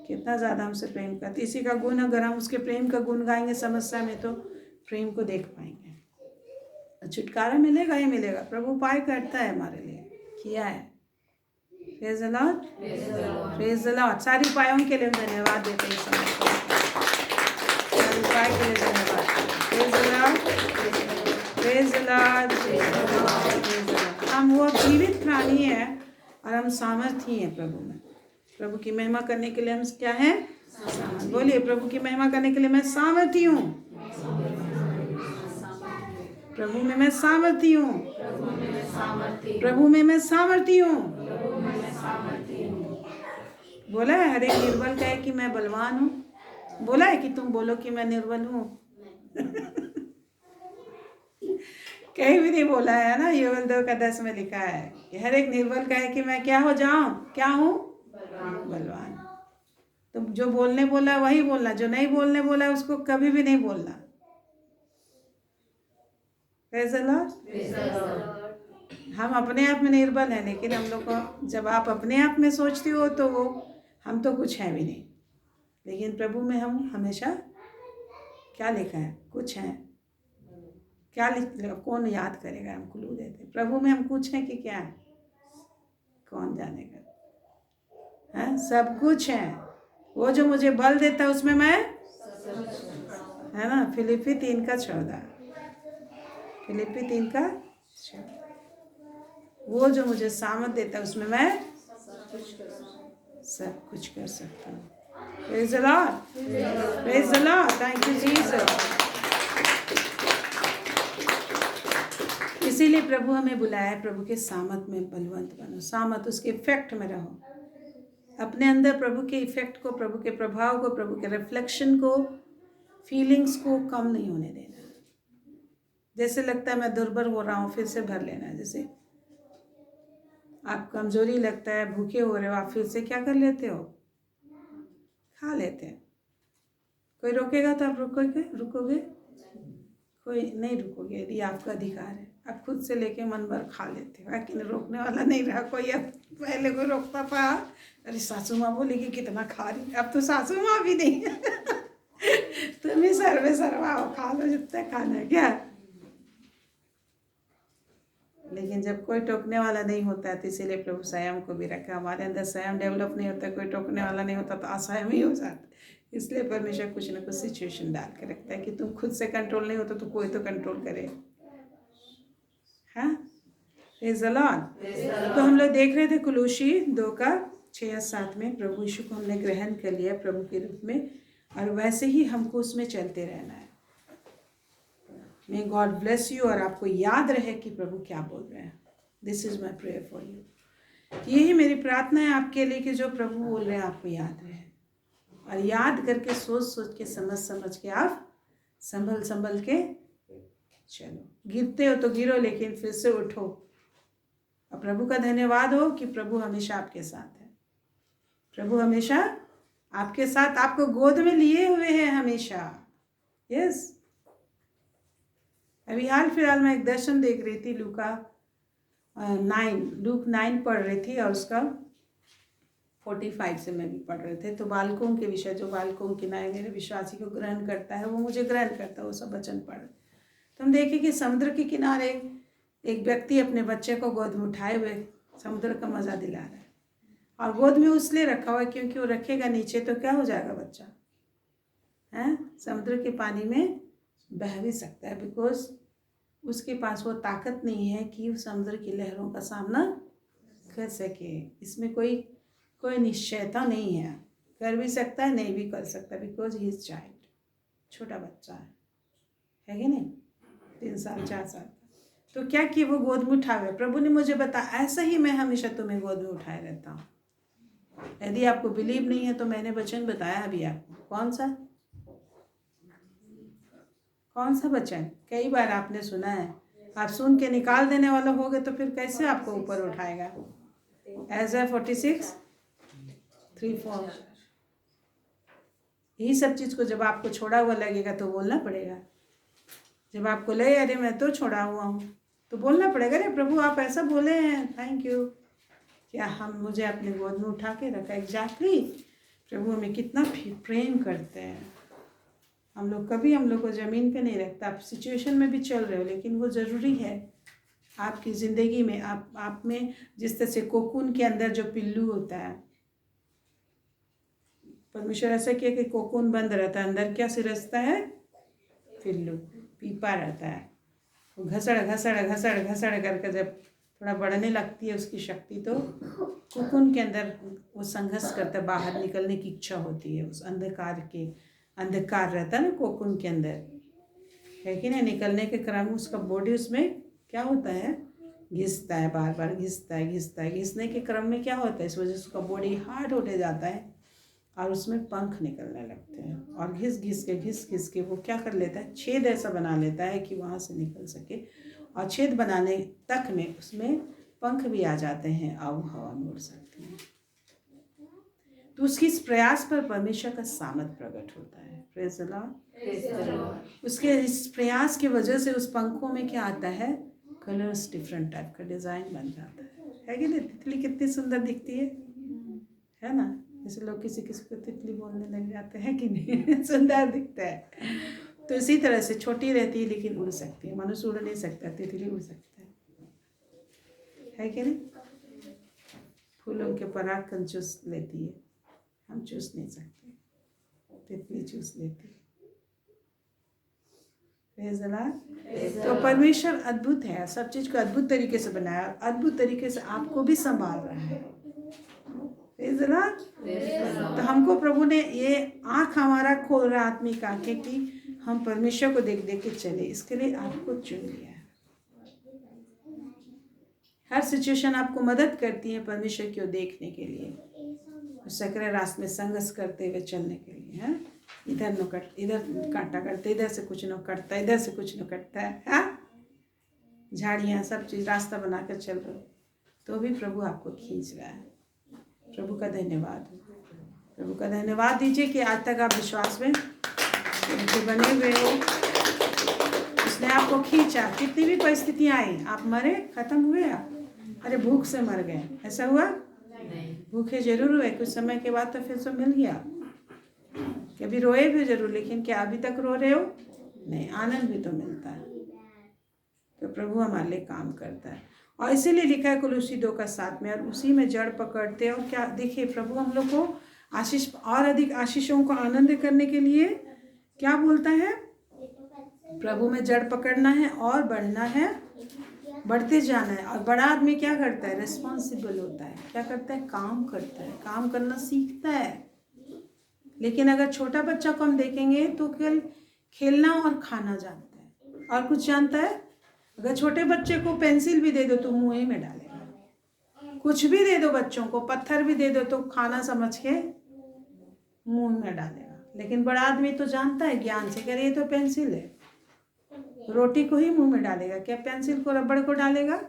कितना ज़्यादा हमसे प्रेम करते। इसी का गुण, अगर हम उसके प्रेम का गुण गाएंगे समस्या में, तो प्रेम को देख पाएंगे। छुटकारा मिलेगा ही मिलेगा। प्रभु उपाय करता है हमारे लिए, किया है। Praise the Lord, praise the Lord. सारे उपायों के लिए हम धन्यवाद देते हैं। सारे उपाय के लिए धन्यवाद। Praise the Lord, praise the Lord, praise the Lord. हम वो जीवित प्राणी है और हम सामर्थी हैं प्रभु में। प्रभु की महिमा करने के लिए हम क्या हैं? सामर्थी। बोलिए, प्रभु की महिमा करने के लिए मैं सामर्थी हूँ। प्रभु में मैं सामर्थी हूँ। प्रभु में मैं सामर्थी हूँ। बोला है हर एक निर्बल कहे कि मैं बलवान हूँ। बोला है कि तुम बोलो कि मैं निर्बल हूँ? कहीं भी नहीं बोला है ना। योवेल 2:10 में लिखा है कि हर एक निर्बल कहे कि मैं क्या हो जाऊं? क्या हूँ? बलवान। तो जो बोलने बोला वही बोलना, जो नहीं बोलने बोला उसको कभी भी नहीं बोलना। Praise the Lord. हम अपने आप में निर्बल हैं, लेकिन हम लोग को, जब आप अपने आप में सोचते हो तो वो हम तो कुछ है भी नहीं, लेकिन प्रभु में हम हमेशा, क्या लिखा है? कुछ है। क्या कौन याद करेगा? हम क्लू देते। प्रभु में हम कुछ हैं कि क्या है? कौन जानेगा? हैं? सब कुछ है। वो जो मुझे बल देता है उसमें मैं, है ना? फिलिप्पी 3:14। फिलिप्पी 3:14। वो जो मुझे सामर्थ देता है उसमें मैं सब कुछ कर सकता हूँ। Praise the Lord, praise the Lord. Thank you Jesus. इसीलिए प्रभु हमें बुलाया है, प्रभु के सामर्थ में बलवंत बनो। सामर्थ, उसके इफेक्ट में रहो। अपने अंदर प्रभु के इफेक्ट को, प्रभु के प्रभाव को, प्रभु के रिफ्लेक्शन को, फीलिंग्स को कम नहीं होने देना। जैसे लगता है मैं दुर्बल हो रहा हूँ, फिर से भर लेना। जैसे आप कमजोरी लगता है, भूखे हो रहे हो, आप फिर से क्या कर लेते हो? खा लेते हैं। कोई रोकेगा तो आप रुकोगे? कोई नहीं रुकोगे। यदि आपका अधिकार है, आप खुद से लेके मन भर खा लेते हो। लेकिन रोकने वाला नहीं रहा कोई। अब पहले कोई रोकता था, अरे सासू माँ बोलेगी कितना खा रही। अब तो सासू माँ भी नहीं है। तुम ही सर्वे सर्वाओ, खा लो जितना खाना है। क्या? लेकिन जब कोई टोकने वाला नहीं होता है, तो इसीलिए प्रभु संयम को भी रखा। हमारे अंदर संयम डेवलप नहीं होता, कोई टोकने वाला नहीं होता तो असंयम ही हो जाता। इसलिए परमेश्वर कुछ ना कुछ सिचुएशन डाल के रखता है कि तुम खुद से कंट्रोल नहीं होता तो कोई तो कंट्रोल करे। हाँ, प्रेज़ द लॉर्ड। तो हम लोग देख रहे थे कुलूसी 2:6-7 में, प्रभु यीशु को हमने ग्रहण कर लिया प्रभु के रूप में, और वैसे ही हमको उसमें चलते रहना है। May God bless you. और आपको याद रहे कि प्रभु क्या बोल रहे हैं। This is my prayer for you. यही मेरी प्रार्थना है आपके लिए कि जो प्रभु बोल रहे हैं आपको याद रहे, और याद करके, सोच सोच के, समझ के आप संभल के चलो। गिरते हो तो गिरो, लेकिन फिर से उठो। और प्रभु का धन्यवाद हो कि प्रभु हमेशा आपके साथ है। प्रभु हमेशा आपके साथ, आपको गोद में लिए हुए हैं हमेशा। यस। अभी हाल फिलहाल मैं एक दर्शन देख रही थी, लूक 9 पढ़ रही थी, और उसका 45 से मैं भी पढ़ रहे थे। तो बालकों के विषय, जो बालकों की नए मेरे विश्वासी को ग्रहण करता है, वो मुझे ग्रहण करता है, वो सब वचन पढ़। तो हम देखें कि समुद्र के किनारे एक व्यक्ति अपने बच्चे को गोद में उठाए हुए समुद्र का मज़ा दिला रहा है। और गोद में उसलिए रखा हुआ है क्योंकि वो रखेगा नीचे तो क्या हो जाएगा बच्चा? हैं? समुद्र के पानी में बह भी सकता है, बिकॉज उसके पास वो ताकत नहीं है कि समुद्र की लहरों का सामना कर सके। इसमें कोई निश्चयता नहीं है। कर भी सकता है, नहीं भी कर सकता, बिकॉज ही इज चाइल्ड, छोटा बच्चा है कि नहीं? 3 साल 4 साल। तो क्या कि वो गोद में उठा हुआ। प्रभु ने मुझे बताया, ऐसा ही मैं हमेशा तुम्हें गोद में उठाए रहता हूँ। यदि आपको बिलीव नहीं है तो मैंने वचन बताया अभी आपको। कौन सा वचन? कई बार आपने सुना है आप सुन के निकाल देने वाला होगे तो फिर कैसे आपको ऊपर उठाएगा। Isaiah 46 3-4 यही सब चीज़ को जब आपको छोड़ा हुआ लगेगा तो बोलना पड़ेगा। जब आपको लगे अरे मैं तो छोड़ा हुआ हूँ तो बोलना पड़ेगा, अरे प्रभु आप ऐसा बोले हैं, थैंक यू, क्या हम मुझे अपने गोद में उठा के रखा। एग्जैक्टली प्रभु हमें कितना प्रेम करते हैं। हम लोग कभी हम लोग को ज़मीन पे नहीं रखता। आप सिचुएशन में भी चल रहे हो लेकिन वो ज़रूरी है आपकी ज़िंदगी में। आप में जिस तरह से कोकून के अंदर जो पिल्लू होता है, परमेश्वर ऐसा किया कि कोकून बंद रहता है, अंदर क्या सिरसता है, पिल्लू पीपा रहता है। वो घसड़ घसड़ घसड़ घसड़ करके जब थोड़ा बढ़ने लगती है उसकी शक्ति तो कोकून के अंदर वो संघर्ष करता है, बाहर निकलने की इच्छा होती है। उस अंधकार रहता है ना कोकून के अंदर, है कि नहीं। निकलने के क्रम में उसका बॉडी उसमें क्या होता है, घिसता है, बार बार घिसता है घिसता है। घिसने के क्रम में क्या होता है, इस वजह से उसका बॉडी हार्ड होते जाता है और उसमें पंख निकलने लगते हैं। और घिस घिस के वो क्या कर लेता है, छेद ऐसा बना लेता है कि वहाँ से निकल सके। और छेद बनाने तक में उसमें पंख भी आ जाते हैं और वो हवा में उड़ सकते हैं। तो उसकी इस प्रयास पर परमेश्वर का सामर्थ प्रकट होता है। Praise the Lord. उसके इस प्रयास की वजह से उस पंखों में क्या आता है, कलर्स, डिफरेंट टाइप का डिज़ाइन बन जाता है कि नहीं। तितली कितनी सुंदर दिखती है ना। जैसे लोग किसी किसी को तितली बोलने लग जाते हैं कि नहीं सुंदर दिखता है। तो इसी तरह से छोटी रहती है लेकिन उड़ सकती है। मनुष्य उड़ नहीं सकता, तितली उड़ सकता है कि नहीं। फूलों के पराग चूस लेती है, हम चूस नहीं सकते, तितली चूस लेती है। तो परमेश्वर अद्भुत है, सब चीज को अद्भुत तरीके से बनाया और अद्भुत तरीके से आपको भी संभाल रहा है। तो हमको प्रभु ने ये आँख हमारा खोल रहा आत्मिक आंखें कि हम परमेश्वर को देख देख के चले, इसके लिए आपको चुन लिया है। हर सिचुएशन आपको मदद करती है परमेश्वर की ओर देखने के लिए, सकरे रास्ते में संघर्ष करते हुए चलने के लिए। है इधर न कट, इधर कांटा करते, इधर से कुछ न कटता, इधर से कुछ न कटता है। झाड़ियाँ सब चीज़ रास्ता बनाकर चल रहे हो तो भी प्रभु आपको खींच रहा है। प्रभु का धन्यवाद हो, प्रभु का धन्यवाद दीजिए कि आज तक आप विश्वास में उनके बने हुए हो। उसने आपको खींचा, कितनी भी परिस्थितियाँ आई, आप मरे, खत्म हुए आप। अरे भूख से मर गए, ऐसा हुआ नहीं। भूखे जरूर हुए, कुछ समय के बाद तो फिर सब मिल गया। कभी रोए भी जरूर, लेकिन क्या अभी तक रो रहे हो, नहीं। आनंद भी तो मिलता है। तो प्रभु हमारे लिए काम करता है और इसीलिए लिखा है कुलूसी 2:7 में, और उसी में जड़ पकड़ते हैं। और क्या देखिए, प्रभु हम लोग को आशीष और अधिक आशीषों को आनंद करने के लिए क्या बोलता है, प्रभु में जड़ पकड़ना है और बढ़ना है, बढ़ते जाना है। और बड़ा आदमी क्या करता है, रिस्पॉन्सिबल होता है। क्या करता है, काम करता है, काम करना सीखता है। लेकिन अगर छोटा बच्चा को हम देखेंगे तो केवल खेलना और खाना जानता है और कुछ जानता है। अगर छोटे बच्चे को पेंसिल भी दे दो तो मुँह में डालेगा, कुछ भी दे दो बच्चों को, पत्थर भी दे दो तो खाना समझ के मुंह में डालेगा। लेकिन बड़ा आदमी तो जानता है ज्ञान से, कह रही ये तो पेंसिल है, रोटी को ही मुंह में डालेगा। क्या पेंसिल को, रबड़ को डालेगा,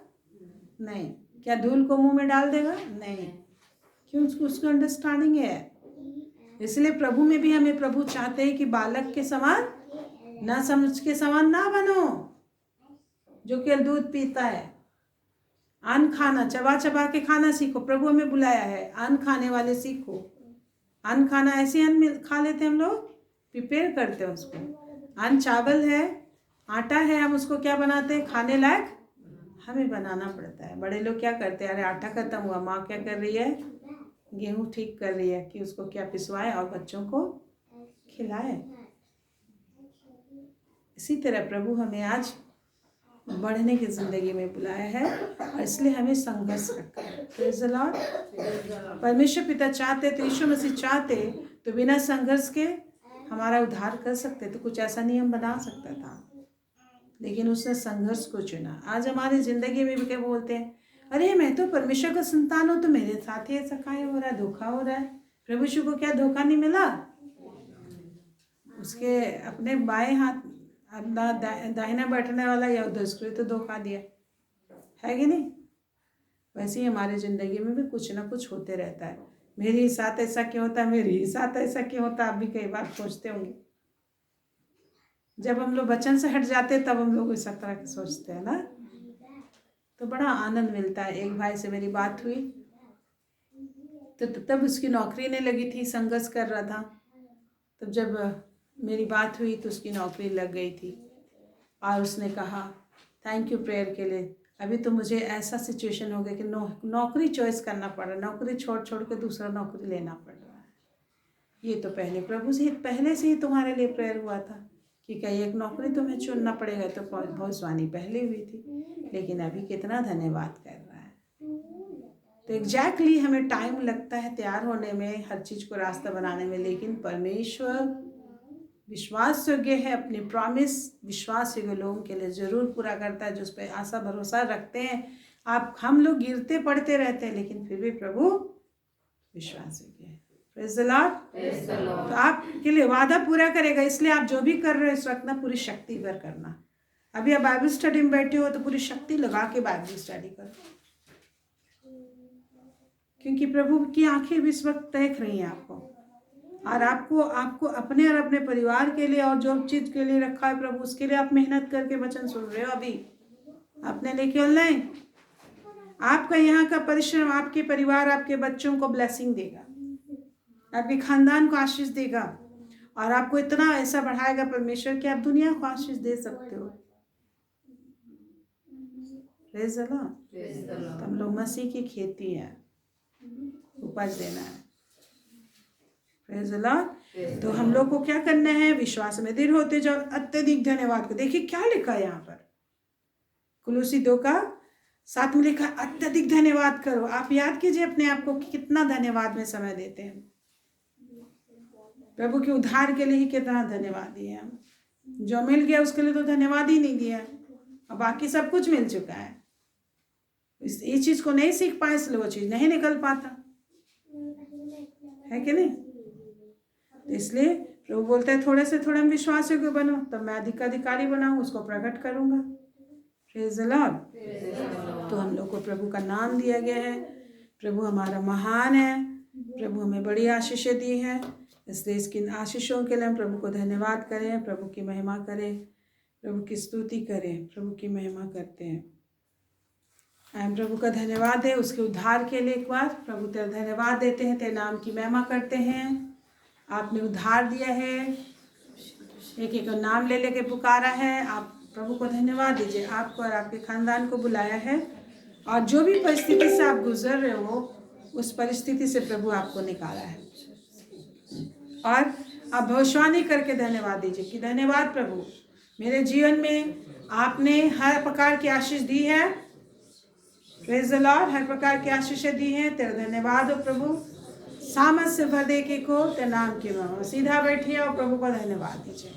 नहीं। क्या धूल को मुंह में डाल देगा, नहीं। क्यों, उसको अंडरस्टैंडिंग है। इसलिए प्रभु में भी हमें प्रभु चाहते हैं कि बालक के समान, ना समझ के समान ना बनो, जो केवल दूध पीता है। अन्न खाना, चबा चबा के खाना सीखो। प्रभु हमें बुलाया है, अन्न खाने वाले सीखो। अन्न खाना, ऐसे अन्न खा लेते हम लोग, प्रिपेयर करते हैं उसको। अन्न चावल है, आटा है, हम उसको क्या बनाते हैं, खाने लायक हमें बनाना पड़ता है। बड़े लोग क्या करते हैं, अरे आटा खत्म हुआ, माँ क्या कर रही है, गेहूँ ठीक कर रही है कि उसको क्या पिसवाए और बच्चों को खिलाए। इसी तरह प्रभु हमें आज बढ़ने की ज़िंदगी में बुलाया है और इसलिए हमें संघर्ष रखा है। Praise the Lord. परमेश्वर पिता चाहते तो, यीशु मसीह चाहते तो बिना संघर्ष के हमारा उद्धार कर सकते, तो कुछ ऐसा नियम बना सकता था, लेकिन उसने संघर्ष को चुना। आज हमारी ज़िंदगी में भी क्या बोलते हैं, अरे मैं तो परमेश्वर का संतान हूँ तो मेरे साथ ही ऐसा काय हो रहा है, धोखा हो रहा है। प्रभु यीशु को क्या धोखा नहीं मिला, उसके अपने बाएं हाथ, ना दाहिना बैठने वाला या उधर उसको तो धोखा दिया है कि नहीं। वैसे ही हमारे ज़िंदगी में भी कुछ ना कुछ होते रहता है। मेरे ही साथ ऐसा क्यों होता है, मेरे ही साथ ऐसा क्यों होता है, आप भी कई बार सोचते होंगे। जब हम लोग वचन से हट जाते हैं तब हम लोग इस तरह के सोचते हैं ना, तो बड़ा आनंद मिलता है। एक भाई से मेरी बात हुई तो तब उसकी नौकरी नहीं लगी थी, संघर्ष कर रहा था। तब जब मेरी बात हुई तो उसकी नौकरी लग गई थी और उसने कहा थैंक यू प्रेयर के लिए। अभी तो मुझे ऐसा सिचुएशन हो गया कि नौकरी चॉइस करना पड़ रहा है, नौकरी छोड़ छोड़ के दूसरा नौकरी लेना पड़ रहा है। ये तो पहले प्रभु से पहले से ही तुम्हारे लिए प्रेयर हुआ था कि कहीं एक नौकरी तुम्हें चुनना पड़ेगा, तो भविष्यवाणी पहले हुई थी, लेकिन अभी कितना धन्यवाद कर रहा है। तो एग्जैक्टली हमें टाइम लगता है तैयार होने में, हर चीज़ को रास्ता बनाने में, लेकिन परमेश्वर विश्वास योग्य है। अपनी प्रॉमिस विश्वास योग्य लोगों के लिए ज़रूर पूरा करता है, जो उस पर आशा भरोसा रखते हैं। हम लोग गिरते पड़ते रहते हैं, लेकिन फिर भी प्रभु विश्वास योग्य है। Praise the Lord. तो आपके लिए वादा पूरा करेगा, इसलिए आप जो भी कर रहे हो इस वक्त ना पूरी शक्ति पर करना। अभी आप बाइबल स्टडी में बैठे हो तो पूरी शक्ति लगा के बाइबल स्टडी करो, क्योंकि प्रभु की आंखें भी इस वक्त देख रही हैं आपको, और आपको अपने और अपने परिवार के लिए और जो चीज़ के लिए रखा है प्रभु, उसके लिए आप मेहनत करके वचन सुन रहे हो। अभी अपने लिए क्यों नहीं, आपका यहाँ का परिश्रम आपके परिवार, आपके बच्चों को ब्लेसिंग देगा, आपके खानदान को आशीष देगा, और आपको इतना ऐसा बढ़ाएगा परमेश्वर कि आप दुनिया को आशीष दे सकते हो। Praise the Lord. हम लोग मसीह की खेती है, उपज देना है। Praise the Lord. तो हम लोग को क्या करना है, विश्वास में दृढ़ होते जाओ, अत्यधिक धन्यवाद को। देखिए क्या लिखा है यहाँ पर, कुलुसी 2:7 में लिखा है अत्यधिक धन्यवाद करो। आप याद कीजिए अपने आप को कि कितना धन्यवाद में समय देते हैं। प्रभु के उद्धार के लिए ही कितना धन्यवाद दिए हम। जो मिल गया उसके लिए तो धन्यवाद ही नहीं दिया, और बाकी सब कुछ मिल चुका है। ये चीज को नहीं सीख पाए इसलिए वो चीज नहीं निकल पाता है कि नहीं। तो इसलिए प्रभु बोलते हैं थोड़े से थोड़े में विश्वास योग्य बनो, तब मैं अधिकारी बनाऊं, उसको प्रकट करूंगा। Praise the Lord. तो हम लोग को प्रभु का नाम दिया गया है, प्रभु हमारा महान है, प्रभु हमें बड़ी आशीषें दी है, इसलिए इसकी आशीषों के लिए हम प्रभु को धन्यवाद करें, प्रभु की महिमा करें, प्रभु की स्तुति करें, प्रभु की महिमा करते हैं। हम प्रभु का धन्यवाद है उसके उद्धार के लिए। एक बार प्रभु तेरा धन्यवाद देते हैं, तेरे नाम की महिमा करते हैं। आपने उद्धार दिया है, एक एक नाम ले लेके पुकारा है। आप प्रभु को धन्यवाद दीजिए, आपको और आपके खानदान को बुलाया है, और जो भी परिस्थिति से आप गुजर रहे हो उस परिस्थिति से प्रभु आपको निकाला है। और आप भविष्यवाणी करके धन्यवाद दीजिए कि धन्यवाद प्रभु, मेरे जीवन में आपने हर प्रकार की आशीष दी है। Praise the Lord. हर प्रकार की आशीषें दी हैं, तेरा धन्यवाद हो प्रभु। सामर्थ से भर दे के को तेरे नाम की महिमा। सीधा बैठिए और प्रभु को धन्यवाद दीजिए।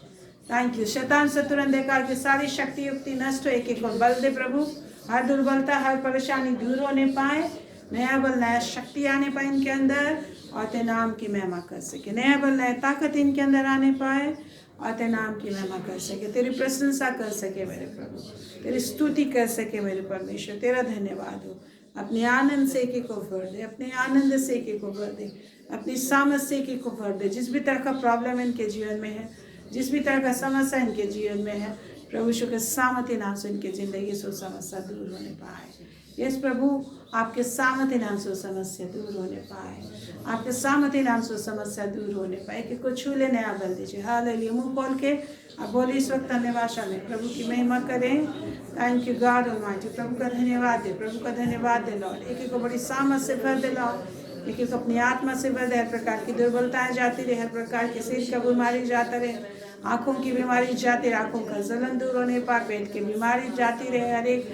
Thank you. शैतान से तुरंत देकर की सारी शक्ति युक्ति नष्ट हो, एक एक और बल दे प्रभु। हर दुर्बलता हर परेशानी दूर होने पाए, नया बल नया शक्ति आने पाए इनके अंदर, और तेरे नाम की महिमा कर सके। नया बल नया ताकत इनके अंदर आने पाए और तेरे नाम की महिमा कर सके, तेरी प्रशंसा कर सके मेरे प्रभु, तेरी स्तुति कर सके मेरे परमेश्वर। तेरा धन्यवाद हो। अपने आनंद से एक को भर दे, अपने आनंद से एक को भर दे, अपनी सामर्थ से एक को भर दे। जिस भी तरह का प्रॉब्लम इनके जीवन में है, जिस भी तरह का समस्या इनके जीवन में है, प्रभु यीशु के सामर्थ्य नाम से इनकी जिंदगी से समस्या दूर होने पाए। यस प्रभु, आपके सामर्थ्य नाम से समस्या दूर होने पाए, आपके सामर्थ्य नाम से समस्या दूर होने पाए। कि कुछ छू ले, नया बल दीजिए। हालेलुया। मुंह खोल के आप बोलिए इस वक्त अन्य भाषा में, प्रभु की महिमा करें। Thank you God almighty. प्रभु का धन्यवाद दे, प्रभु का धन्यवाद दे लॉर्ड। एक एक को बड़ी सामर्थ से भर दे लॉर्ड, एक एक अपनी आत्मा से भर दे। हर प्रकार की दुर्बलताएं जाती रहे, हर प्रकार के सिर का बीमारी जाता रहे, आँखों की बीमारी जाती रहे, आँखों का जलन दूर होने पाए, पेट की बीमारी जाती रहे, हर एक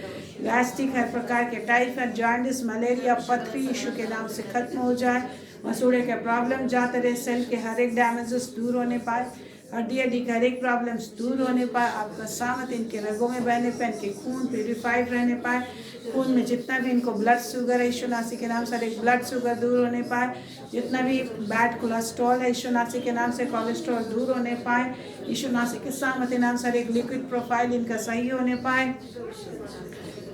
गैस्ट्रिक हर प्रकार के टाइफाइड जॉन्डिस मलेरिया पथरी यीशु के नाम से खत्म हो जाए। मसूड़े के प्रॉब्लम जाते रहे, सेल के हर एक डैमेजेस दूर होने पाए। हड्डी का हर एक प्रॉब्लम्स दूर होने पाए, आपका सामत इनके रगों में बहने पाए, इनके खून प्यूरिफाइड रहने पाए, खून में जितना भी इनको ब्लड शुगर है यीशु नासी के नाम से एक ब्लड शुगर दूर होने पाए, जितना भी बैड कोलेस्ट्रॉल है यीशु नासी के नाम से कोलेस्ट्रॉल दूर होने पाए, यीशु नासी के सामत नाम से एक लिक्विड प्रोफाइल इनका सही होने पाए,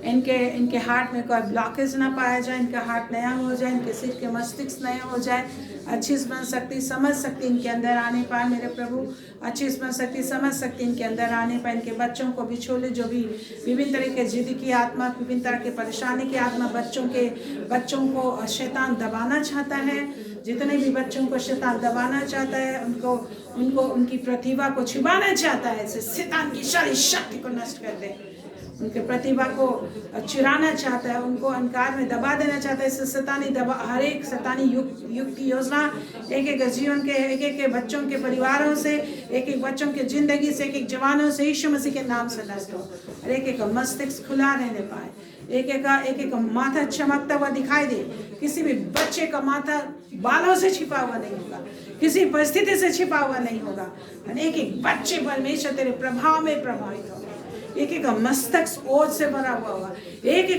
इनके हार्ट में कोई ब्लॉकेज ना पाया जाए, इनका हार्ट नया हो जाए, इनके सिर के मस्तिष्क नया हो जाए, अच्छी स्मरण शक्ति समझ शक्ति इनके अंदर आने पाए मेरे प्रभु, अच्छी स्मरण शक्ति समझ शक्ति इनके अंदर आने पाए, इनके बच्चों को बिछोले जो भी विभिन्न तरह के जिद की आत्मा, विभिन्न तरह के परेशानी की आत्मा बच्चों को शैतान दबाना चाहता है, जितने भी बच्चों को शैतान दबाना चाहता है, उनको उनकी प्रतिभा को छिपाना चाहता है, ऐसे शैतान की सारी शक्ति को नष्ट कर दे, उनके प्रतिभा को चुराना चाहता है, उनको अंधकार में दबा देना चाहता है, इससे शैतानी दबा हर एक शैतानी युक्त की योजना एक जीवन के एक बच्चों के परिवारों से, एक बच्चों के जिंदगी से, एक जवानों से यीशु मसीह के नाम से नष्ट हो, और एक मस्तिष्क खुला रहने पाए, एक माथा चमकता हुआ दिखाई दे, किसी भी बच्चे का माथा बालों से छिपा हुआ नहीं होगा, किसी परिस्थिति से छिपा हुआ नहीं होगा, एक बच्चे परमेश्वर तेरे प्रभाव में प्रभावित होगा, एक मस्तक ओज से भरा हुआ होगा,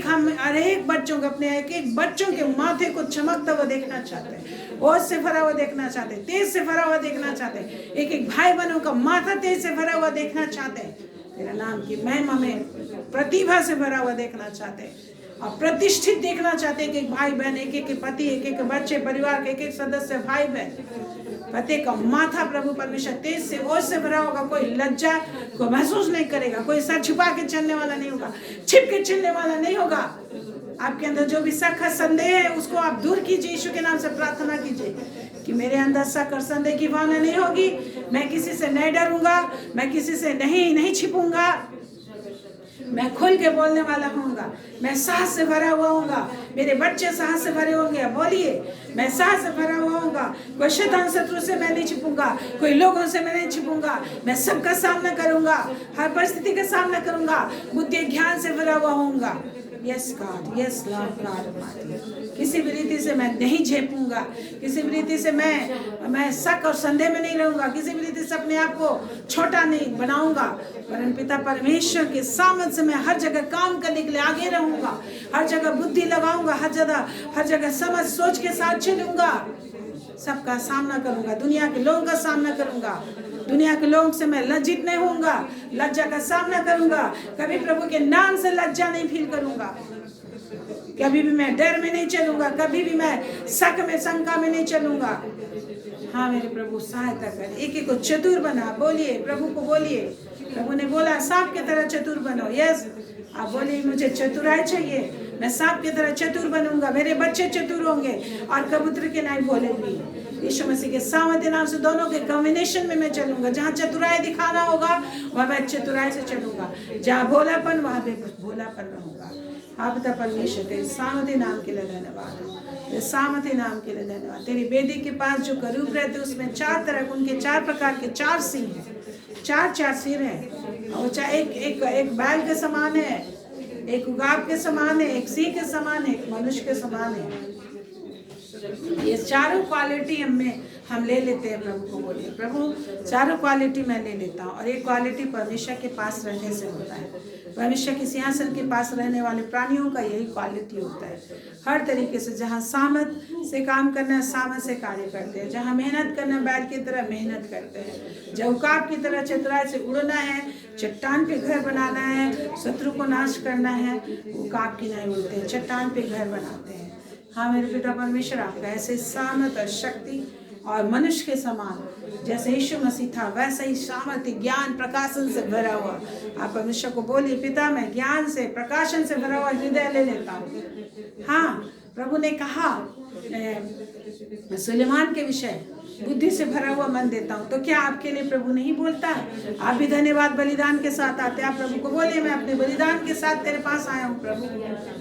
हम हर एक बच्चों को अपने एक बच्चों के माथे को चमकता हुआ देखना चाहते हैं, ओज से भरा हुआ देखना चाहते हैं, तेज से भरा हुआ देखना चाहते हैं, एक भाई बहनों का माथा तेज से भरा हुआ देखना चाहते हैं, तेरा नाम की महिमा में प्रतिभा से भरा हुआ देखना चाहते हैं, और प्रतिष्ठित देखना चाहते हैं, एक भाई बहन, एक पति, एक बच्चे, परिवार के एक सदस्य भाई बहन, प्रत्येक का माथा प्रभु परमेश्वर तेज से ओज से भरा होगा, कोई लज्जा को महसूस नहीं करेगा, कोई सर छुपा के चलने वाला नहीं होगा, छिप के चलने वाला नहीं होगा, आपके अंदर जो भी शक है संदेह है उसको आप दूर कीजिए, यीशु के नाम से प्रार्थना कीजिए कि मेरे अंदर शक और संदेह की भावना नहीं होगी, मैं किसी से नहीं डरूंगा, मैं किसी से नहीं छिपूंगा, मैं खुल के बोलने वाला होऊंगा, मैं साहस से भरा हुआ होऊंगा, मेरे बच्चे साहस से भरे होंगे, बोलिए मैं साहस से भरा हुआ होऊंगा, कोई शैतान शत्रु से मैं नहीं छिपूंगा, कोई लोगों से मैं नहीं छिपूंगा, मैं सबका सामना करूंगा, हर परिस्थिति का सामना करूंगा, बुद्धि ज्ञान से भरा हुआ होऊंगा, yes God, yes Lord God, किसी भी रीति से मैं नहीं झेपूंगा, किसी भी रीति से मैं शक और संदेह में नहीं रहूंगा, किसी भी रीति से अपने आप को छोटा नहीं बनाऊंगा, परम पिता परमेश्वर के सामर्थ से मैं हर जगह काम करने के लिए आगे रहूंगा, हर जगह बुद्धि लगाऊंगा, हर जगह समझ सोच के साथ चलूंगा, सबका सामना करूंगा, दुनिया के लोगों का सामना करूंगा, दुनिया के लोगों से मैं लज्जित नहीं होऊंगा, लज्जा का सामना करूंगा, कभी प्रभु के नाम से लज्जा नहीं फील करूंगा, कभी भी मैं डर में नहीं चलूंगा, कभी भी मैं शक में शंका में नहीं चलूंगा। हाँ मेरे प्रभु सहायता कर, एक को चतुर बना, बोलिए प्रभु को बोलिए, प्रभु ने बोला सांप की तरह चतुर बनो, यस आप बोलिए मुझे चतुराई चाहिए, मैं सांप की तरह चतुर बनूंगा, मेरे बच्चे चतुर होंगे और कबूतर के नहीं बोलेंगे, यीशु मसीह के सामर्थ्य नाम से दोनों के कॉम्बिनेशन में मैं चलूंगा, जहाँ चतुराई दिखाना होगा वहाँ मैं चतुराई से चलूंगा, जहाँ भोलापन वहाँ पे भोलापन रहूंगा। हाँ पिता परमेश्वर तेरे सामर्थ्य नाम के लिए धन्यवाद, तेरे सामर्थ्य नाम के लिए धन्यवाद। तेरी वेदी के पास जो करूब रहते उसमें चार तरह उनके चार प्रकार के चार सिंह हैं, चार सिर हैं, और चाहे एक बैल के समान है, एक उगाब के समान है, एक सिंह के समान है, एक मनुष्य के समान है। ये चारों क्वालिटी हम ले लेते हैं, प्रभु को बोलिए प्रभु चारों क्वालिटी मैं ले लेता हूँ, और एक क्वालिटी परमेश्वर के पास रहने से होता है, परमेश्वर के सिंहासन के पास रहने वाले प्राणियों का यही क्वालिटी होता है। हर तरीके से जहाँ सामत से काम करना सामत से कार्य करते हैं, जहाँ मेहनत करना बैल की तरह मेहनत करते हैं, जहाँ उकाब की तरह चतुराई से उड़ना है, चट्टान पे घर बनाना है, शत्रु को नाश करना है, उकाब की नहीं उड़ते हैं, चट्टान पे घर बनाते हैं। हाँ मेरे पिता परमेश्वर आपका ऐसे सामर्थ और शक्ति और मनुष्य के समान जैसे यीशु मसीह था वैसा ही सामर्थ्य ज्ञान प्रकाशन से भरा हुआ, आप परमेश्वर को बोलिए पिता मैं ज्ञान से प्रकाशन से भरा हुआ हृदय ले लेता हूँ। हाँ प्रभु ने कहा सुलेमान के विषय बुद्धि से भरा हुआ मन देता हूँ, तो क्या आपके लिए प्रभु नहीं बोलता? आप भी धन्यवाद बलिदान के साथ आते हैं, आप प्रभु को बोलिए मैं अपने बलिदान के साथ तेरे पास आया हूँ प्रभु,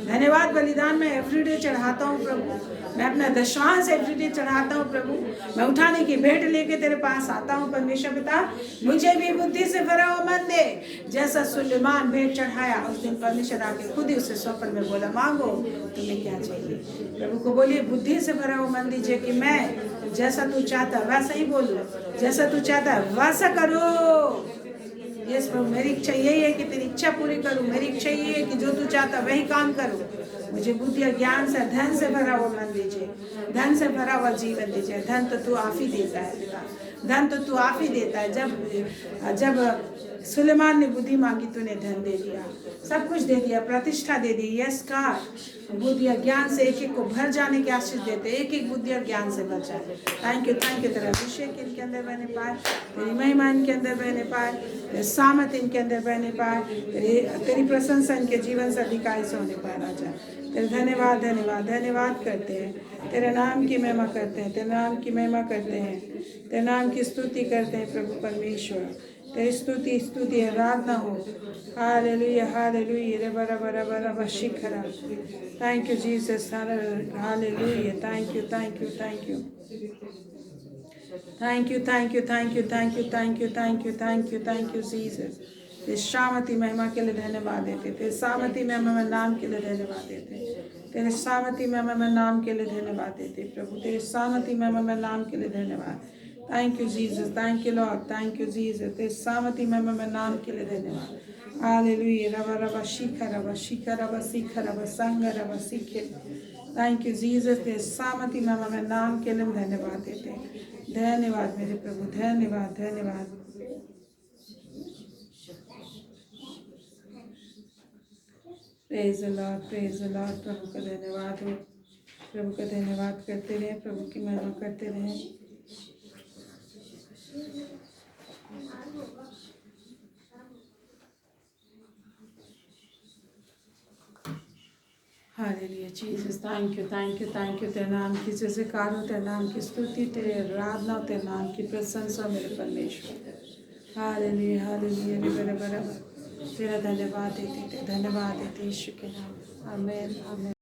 धन्यवाद बलिदान मैं एवरीडे चढ़ाता हूँ प्रभु, मैं अपना दशवांश एवरीडे चढ़ाता हूँ प्रभु, मैं उठाने की भेंट लेके तेरे पास आता हूँ परमेश्वर पिता, मुझे भी बुद्धि से भरा हुआ मन दे, जैसा सुलेमान भेंट चढ़ाया उस दिन परमेश्वर आके खुद ही उसे सौंपन में बोला मांगो तुम्हें क्या चाहिए। प्रभु को बोलिए बुद्धि से भरा हुआ मन दीजिए कि मैं जैसा तू चाहता चाहता है वैसा ही बोलो, जैसा तू चाहता है वैसा करो। यस प्रभु, मेरी इच्छा यही है कि तेरी इच्छा पूरी करूं। मेरी इच्छा यही है कि जो तू चाहता वही काम करूं। मुझे बुद्धि और ज्ञान से, धन से भरा हुआ मन दीजिए, धन से भरा हुआ जीवन दीजिए। धन तो तू आप ही देता है पिता, धन तो तू आप ही देता है। जब सुलेमान ने बुद्धि मांगी तूने धन दे दिया, सब कुछ दे दिया, प्रतिष्ठा दे दी। यस कार बुद्धि और ज्ञान से एक एक को भर जाने की आशीष देते, एक एक बुद्धि और ज्ञान से भर जाए। थैंक यू तेरा अभिषेक इनके अंदर बहने पाए, तेरी महिमा इनके अंदर बहने पाए, तेरी सामत इनके अंदर बहने पाए, तेरी प्रशंसा इनके जीवन से अधिकाई से होने पाए। राजा तेरे धन्यवाद धन्यवाद धन्यवाद करते हैं, तेरे नाम की महिमा करते हैं, तेरे नाम की महिमा करते हैं, तेरे नाम की स्तुति करते हैं प्रभु परमेश्वर। तेरी स्तुति आराधना हो। हालेलुया हालेलुया रे बरा बरा बरा बशिखरा। Thank you Jesus, hallelujah. Thank you thank you thank you thank you thank you thank you thank you thank you thank you thank you thank you Jesus. तेरे शामती महिमा के लिए धन्यवाद देते, तेरे सामती महिमा में नाम के लिए धन्यवाद देते, तेरे सामती महिमा में नाम के लिए धन्यवाद देते प्रभु, तेरे सामती महिमा में नाम के लिए धन्यवाद। Thank you Jesus, thank you Lord, thank you Jesus. तेरे सामती महिमा में नाम के लिए धन्यवाद। हालेलुया रवा रवा शिखा रवा सीखा रवा संग रवा सीखे। थैंक यू जीसस, तेरे सामती महिमा में नाम के लिए धन्यवाद देते। धन्यवाद मेरे प्रभु, धन्यवाद धन्यवाद। Praise the Lord. प्रभु का धन्यवाद हो, प्रभु का धन्यवाद करते रहें, प्रभु की महिमा करते रहें। हालेलुया जीसस, थैंक यू तेरे नाम की जयकार हो, तेरे नाम की स्तुति, तेरे आराधना, तेरे नाम की प्रशंसा मेरे परमेश्वर। हालेलुया हालेलुया बराबर तेरा धन्यवाद देते यीशु के नाम। आमीन आमीन।